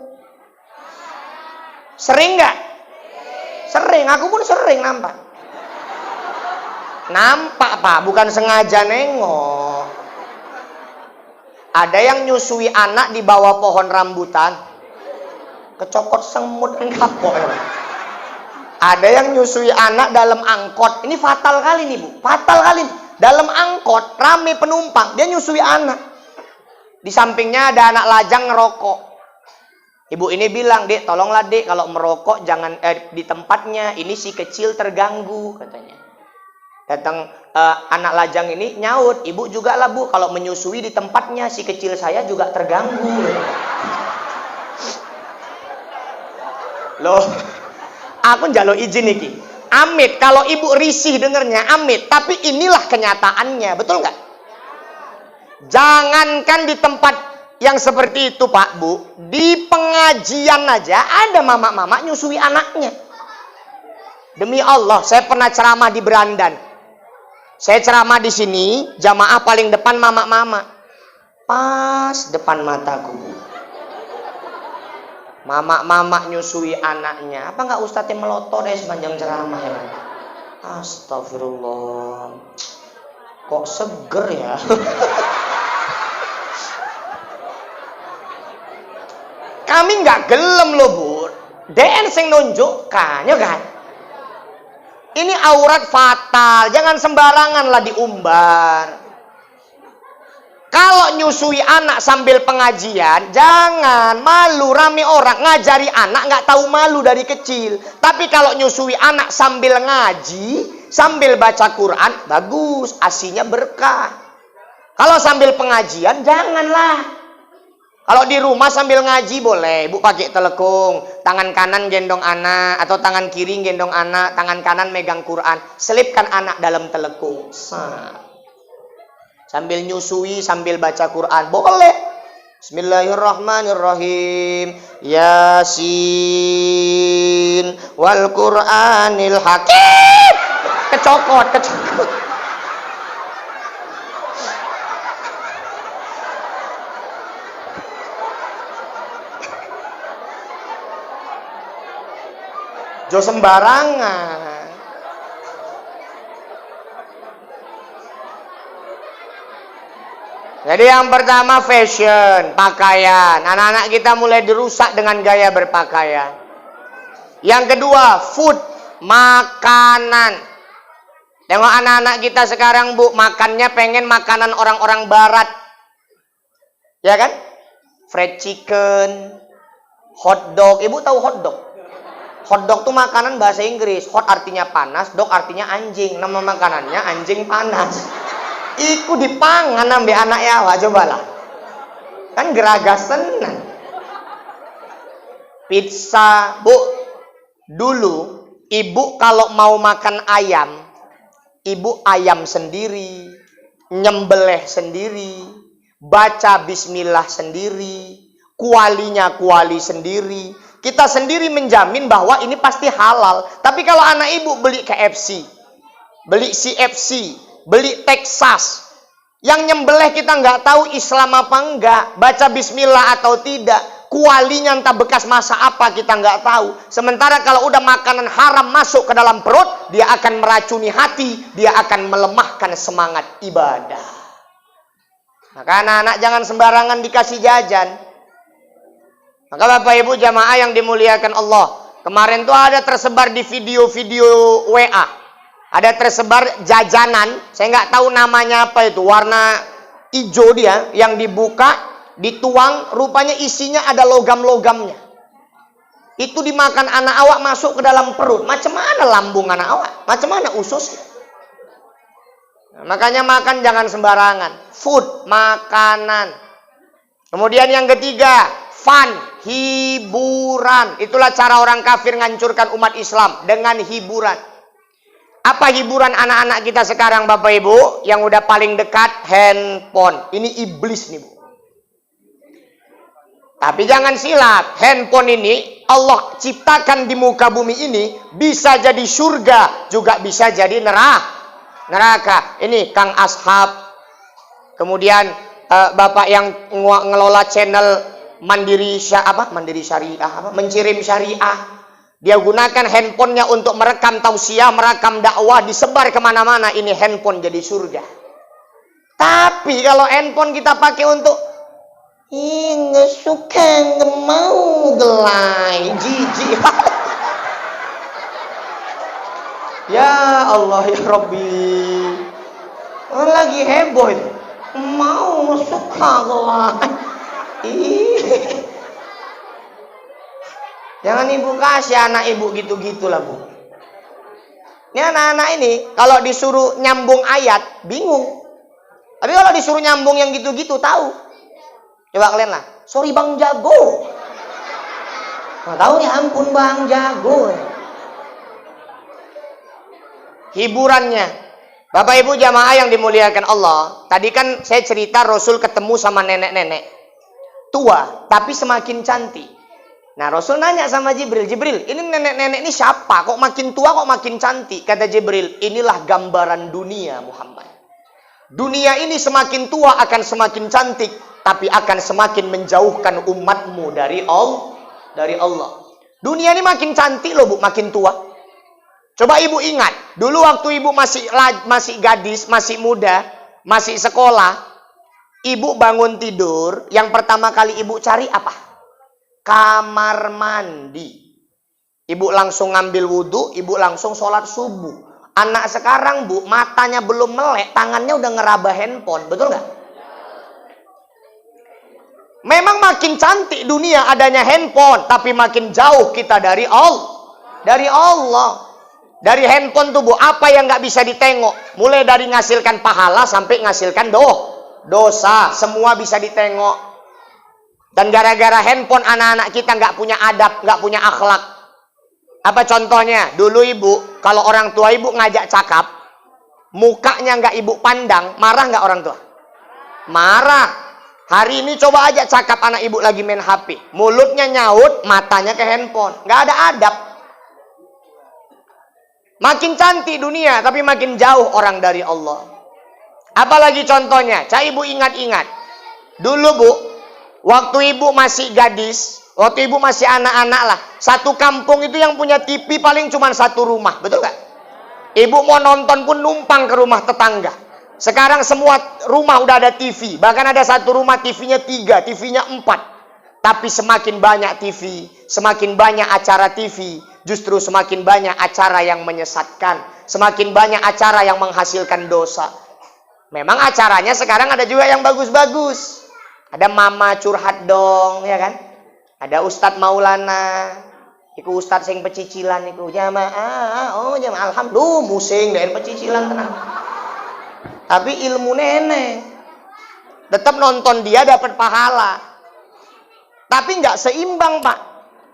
S1: Sering nggak? Sering, aku pun sering nampak. Nampak pak, bukan sengaja nengok. Ada yang nyusui anak di bawah pohon rambutan, kecokot semut dan kapok. Ada yang nyusui anak dalam angkot. Ini fatal kali nih bu. Fatal kali. Dalam angkot, rame penumpang. Dia nyusui anak. Di sampingnya ada anak lajang ngerokok. Ibu ini bilang, Dek, tolonglah Dek. Kalau merokok jangan di tempatnya. Ini si kecil terganggu katanya. Datang anak lajang ini nyaut. Ibu juga lah bu. Kalau menyusui di tempatnya. Si kecil saya juga terganggu. Loh. Aku njaluk izin iki. Amit, kalau ibu risih dengernya, amit. Tapi inilah kenyataannya, betul nggak? Jangankan di tempat yang seperti itu, Pak, Bu. Di pengajian aja ada mama-mama nyusui anaknya. Demi Allah, saya pernah ceramah di Berandan. Saya ceramah di sini, jamaah paling depan mama-mama. Pas depan mataku, Bu. Mama nyusui anaknya. Apa nggak Ustadznya melotot sepanjang ceramah ya? Astagfirullah. Kok seger ya? Kami nggak gelem loh bu. DN sing nunjukkan, ya kan? Ini aurat fatal. Jangan sembarangan lah diumbar. Kalau nyusui anak sambil pengajian, jangan malu rame orang. Ngajari anak nggak tahu malu dari kecil. Tapi kalau nyusui anak sambil ngaji, sambil baca Quran, bagus, asinya berkah. Kalau sambil pengajian, janganlah. Kalau di rumah sambil ngaji boleh, bu pakai telekung, tangan kanan gendong anak, atau tangan kiri gendong anak, tangan kanan megang Quran, selipkan anak dalam telekung. Sambil nyusui, sambil baca Quran. Boleh. Bismillahirrahmanirrahim. Yasin. Wal Qur'anil Hakim. Kecokot. Jo sembarangan. Jadi yang pertama fashion, pakaian. Anak-anak kita mulai dirusak dengan gaya berpakaian. Yang kedua, food, makanan. Tengok anak-anak kita sekarang bu, makannya pengen makanan orang-orang barat. Ya kan? Fried chicken, hot dog. Ibu tahu hot dog? Hot dog tuh makanan bahasa Inggris. Hot artinya panas, dog artinya anjing. Nama makanannya anjing panas. Iku dipangan ambil anak yawa, cobalah. Kan geragas tenan. Pizza, bu. Dulu ibu kalau mau makan ayam, ibu ayam sendiri, nyembelih sendiri, baca bismillah sendiri, kualinya kuali sendiri. Kita sendiri menjamin bahwa ini pasti halal. Tapi kalau anak ibu beli KFC, beli CFC, beli Texas, yang nyembelih kita nggak tahu Islam apa enggak, baca bismillah atau tidak, kualinya entah bekas masa apa kita nggak tahu. Sementara kalau udah makanan haram masuk ke dalam perut, dia akan meracuni hati, dia akan melemahkan semangat ibadah. Maka anak-anak jangan sembarangan dikasih jajan. Maka Bapak Ibu jamaah yang dimuliakan Allah, kemarin tuh ada tersebar di video-video WA. Ada tersebar jajanan, saya nggak tahu namanya apa itu, warna hijau dia, yang dibuka, dituang, rupanya isinya ada logam-logamnya. Itu dimakan anak awak masuk ke dalam perut. Macam mana lambung anak awak? Macam mana ususnya? Makanya makan jangan sembarangan. Food, makanan. Kemudian yang ketiga, fun, hiburan. Itulah cara orang kafir ngancurkan umat Islam, dengan hiburan. Apa hiburan anak-anak kita sekarang, Bapak Ibu? Yang udah paling dekat, handphone. Ini iblis nih, Bu. Tapi jangan silap, handphone ini Allah ciptakan di muka bumi ini bisa jadi surga, juga bisa jadi neraka. Ini Kang Ashab, kemudian Bapak yang ngelola channel Mencirim Syariah. Dia gunakan handphonenya untuk merekam tausiah, merekam dakwah, disebar kemana-mana. Ini handphone jadi surga. Tapi kalau handphone kita pakai untuk nggak suka, nggak mau, gelai, jijik. Ya Allah ya Rabbi, lagi heboh itu. Mau, suka, gelai. Jangan ibu kasih anak ibu gitu-gitulah, Bu. Ini anak-anak ini kalau disuruh nyambung ayat bingung. Tapi kalau disuruh nyambung yang gitu-gitu tahu. Coba kalian lah. Sorry Bang Jago. Nggak tahu ya, ampun Bang Jago. Hiburannya. Bapak Ibu jamaah yang dimuliakan Allah. Tadi kan saya cerita Rasul ketemu sama nenek-nenek tua, tapi semakin cantik. Nah, Rasul nanya sama Jibril, Jibril, ini nenek-nenek ini siapa? Kok makin tua, kok makin cantik? Kata Jibril, inilah gambaran dunia, Muhammad. Dunia ini semakin tua akan semakin cantik, tapi akan semakin menjauhkan umatmu dari Allah. Dunia ini makin cantik loh, Bu, makin tua. Coba ibu ingat, dulu waktu ibu masih gadis, masih muda, masih sekolah, ibu bangun tidur, yang pertama kali ibu cari apa? Kamar mandi. Ibu langsung ngambil wudhu, ibu langsung sholat subuh. Anak sekarang, Bu, matanya belum melek, tangannya udah ngeraba handphone, betul nggak? Memang makin cantik dunia adanya handphone, tapi makin jauh kita dari Allah. Dari handphone tuh, Bu, apa yang nggak bisa ditengok? Mulai dari ngasilkan pahala sampai ngasilkan dosa, semua bisa ditengok. Dan gara-gara handphone anak-anak kita nggak punya adab, nggak punya akhlak. Apa contohnya? Dulu ibu, kalau orang tua ibu ngajak cakap, mukanya nggak ibu pandang, marah nggak orang tua? Marah. Hari ini coba aja cakap anak ibu lagi main HP, mulutnya nyaut, matanya ke handphone, nggak ada adab. Makin cantik dunia, tapi makin jauh orang dari Allah. Apalagi contohnya? Cak ibu ingat-ingat. Dulu, Bu, waktu ibu masih gadis, waktu ibu masih anak-anak lah, satu kampung itu yang punya TV paling cuma satu rumah, betul gak? Ibu mau nonton pun numpang ke rumah tetangga. Sekarang semua rumah udah ada TV, bahkan ada satu rumah TV-nya 3, TV-nya 4. Tapi semakin banyak TV, semakin banyak acara TV, justru semakin banyak acara yang menyesatkan, semakin banyak acara yang menghasilkan dosa. Memang acaranya sekarang ada juga yang bagus-bagus. Ada Mama Curhat Dong, ya kan? Ada Ustadz Maulana, iku Ustadz sing pecicilan iku jamaah, jamaah alhamdulillah musing dari pecicilan tenang. Tapi ilmu nenek, tetap nonton dia dapat pahala. Tapi nggak seimbang, Pak.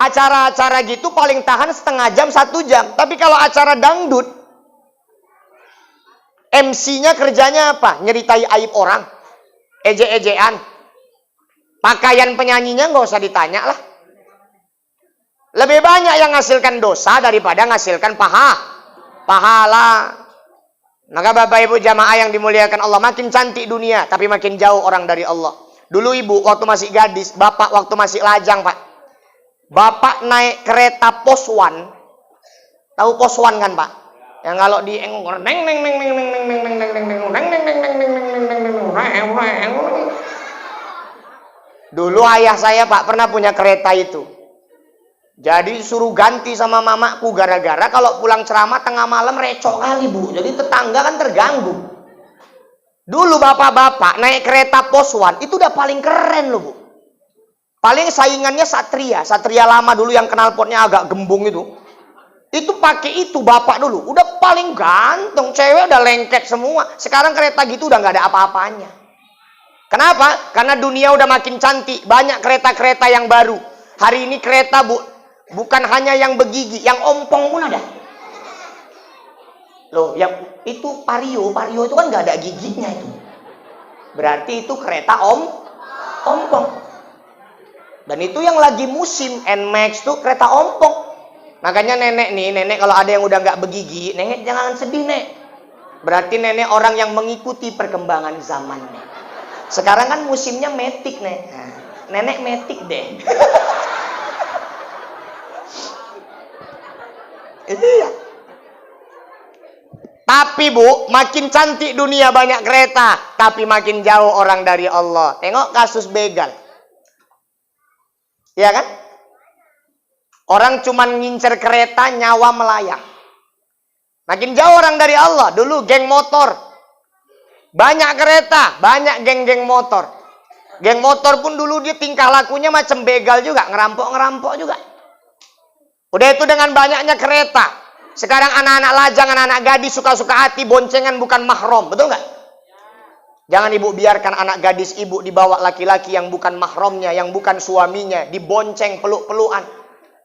S1: Acara-acara gitu paling tahan setengah jam, 1 jam. Tapi kalau acara dangdut, MC-nya kerjanya apa? Nyeritai aib orang, ejek-ejekan. Pakaian penyanyinya nggak usah ditanya lah. Lebih banyak yang menghasilkan dosa daripada menghasilkan pahala. Maka Bapak Ibu jamaah yang dimuliakan Allah, makin cantik dunia, tapi makin jauh orang dari Allah. Dulu ibu waktu masih gadis, bapak waktu masih lajang, Pak. Bapak naik kereta Poswan. Tahu Poswan kan, Pak? Yang kalau di dulu ayah saya, Pak, pernah punya kereta itu. Jadi suruh ganti sama mamaku gara-gara kalau pulang ceramah tengah malam recok kali, Bu. Jadi tetangga kan terganggu. Dulu bapak-bapak naik kereta Poswan itu udah paling keren loh, Bu. Paling saingannya Satria lama dulu yang knalpotnya agak gembung itu. Itu pakai itu bapak dulu. Udah paling ganteng. Cewek udah lengket semua. Sekarang kereta gitu udah nggak ada apa-apanya. Kenapa? Karena dunia udah makin cantik. Banyak kereta-kereta yang baru. Hari ini kereta bukan hanya yang begigi. Yang ompong pun ada. Loh, yang itu Vario. Vario itu kan nggak ada giginya itu. Berarti itu kereta ompong. Dan itu yang lagi musim. NMAX tuh kereta ompong. Makanya nenek kalau ada yang udah nggak begigi, nenek jangan sedih, Nek. Berarti nenek orang yang mengikuti perkembangan zaman, Nek. Sekarang kan musimnya metik, Nek. Nah, nenek metik deh. Iya. Tapi Bu, makin cantik dunia banyak kereta, tapi makin jauh orang dari Allah. Tengok kasus begal. Iya kan? Orang cuman ngincer kereta, nyawa melayang. Makin jauh orang dari Allah. Dulu geng motor. Banyak kereta, banyak geng-geng motor. Geng motor pun dulu dia tingkah lakunya macam begal juga. Ngerampok-ngerampok juga. Udah itu dengan banyaknya kereta. Sekarang anak-anak lajang, anak-anak gadis suka-suka hati, boncengan bukan mahram. Betul nggak? Jangan ibu biarkan anak gadis ibu dibawa laki-laki yang bukan mahramnya, yang bukan suaminya. Dibonceng, peluk-pelukan.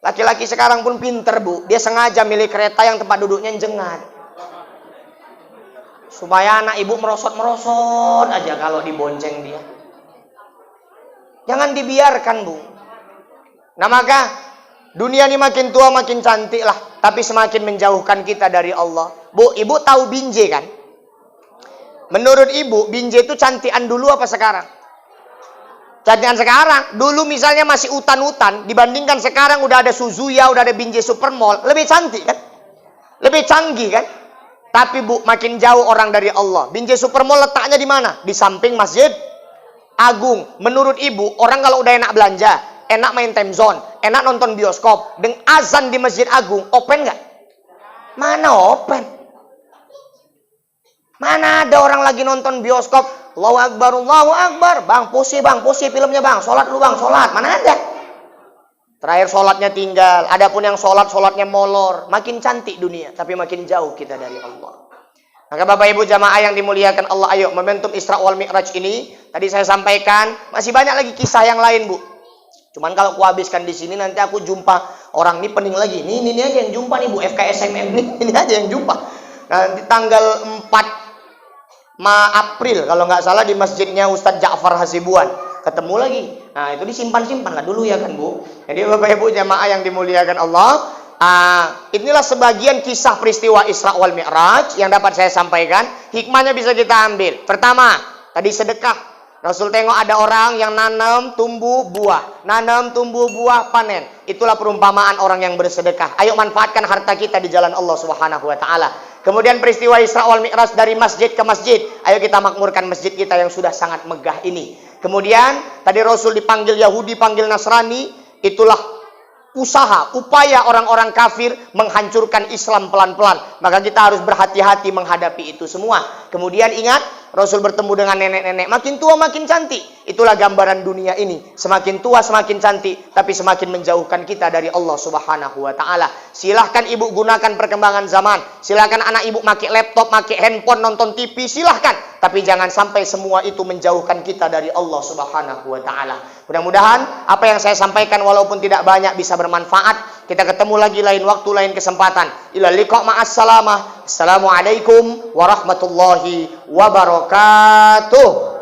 S1: Laki-laki sekarang pun pinter, Bu. Dia sengaja milih kereta yang tempat duduknya jengat. Supaya anak ibu merosot-merosot aja kalau dibonceng dia. Jangan dibiarkan, Bu. Nah maka, dunia ini makin tua makin cantik lah. Tapi semakin menjauhkan kita dari Allah. Bu, ibu tahu binje kan? Menurut ibu, binje itu cantikan dulu apa sekarang? Cantikan sekarang. Dulu misalnya masih utan-utan, dibandingkan sekarang udah ada Suzuya, udah ada Binjai Supermall, lebih cantik kan? Lebih canggih kan? Tapi Bu, makin jauh orang dari Allah. Binjai Supermall letaknya di mana? Di samping Masjid Agung. Menurut Ibu, orang kalau udah enak belanja, enak main time zone, enak nonton bioskop, dengan azan di Masjid Agung, open nggak? Mana open? Mana ada orang lagi nonton bioskop, Allahu Akbar, Allahu Akbar. Bang, pusi filmnya bang. Sholat lu bang, sholat. Mana ada? Terakhir sholatnya tinggal. Adapun yang sholatnya molor. Makin cantik dunia, tapi makin jauh kita dari Allah. Maka Bapak Ibu jamaah yang dimuliakan Allah, ayo momentum Isra wal Mi'raj ini, tadi saya sampaikan, masih banyak lagi kisah yang lain, Bu. Cuman kalau aku habiskan di sini, nanti aku jumpa orang ini pening lagi. Ini aja yang jumpa nih Bu, FKSMM ini aja yang jumpa. Nanti tanggal 4 April kalau nggak salah di masjidnya Ustadz Ja'far Hasibuan ketemu lagi. Nah itu disimpan lah dulu ya kan Bu. Jadi Bapak Ibu jamaah yang dimuliakan Allah, inilah sebagian kisah peristiwa Isra wal Mi'raj yang dapat saya sampaikan. Hikmahnya bisa kita ambil. Pertama, tadi sedekah. Rasul tengok ada orang yang nanam tumbuh buah, panen. Itulah perumpamaan orang yang bersedekah. Ayo manfaatkan harta kita di jalan Allah Subhanahu wa taala. Kemudian peristiwa Isra wal Mi'raj dari masjid ke masjid. Ayo kita makmurkan masjid kita yang sudah sangat megah ini. Kemudian tadi Rasul dipanggil Yahudi, panggil Nasrani. Itulah upaya orang-orang kafir menghancurkan Islam pelan-pelan. Maka kita harus berhati-hati menghadapi itu semua. Kemudian ingat, Rasul bertemu dengan nenek-nenek. Makin tua makin cantik. Itulah gambaran dunia ini. Semakin tua semakin cantik, tapi semakin menjauhkan kita dari Allah Subhanahu wa taala. Silahkan ibu gunakan perkembangan zaman. Silahkan anak ibu pakai laptop, pakai handphone, nonton TV, silahkan. Tapi jangan sampai semua itu menjauhkan kita dari Allah Subhanahu wa taala. Mudah-mudahan apa yang saya sampaikan walaupun tidak banyak bisa bermanfaat. Kita ketemu lagi lain waktu, lain kesempatan. Ila liqa ma'as salamah. Assalamualaikum warahmatullahi wabarakatuh.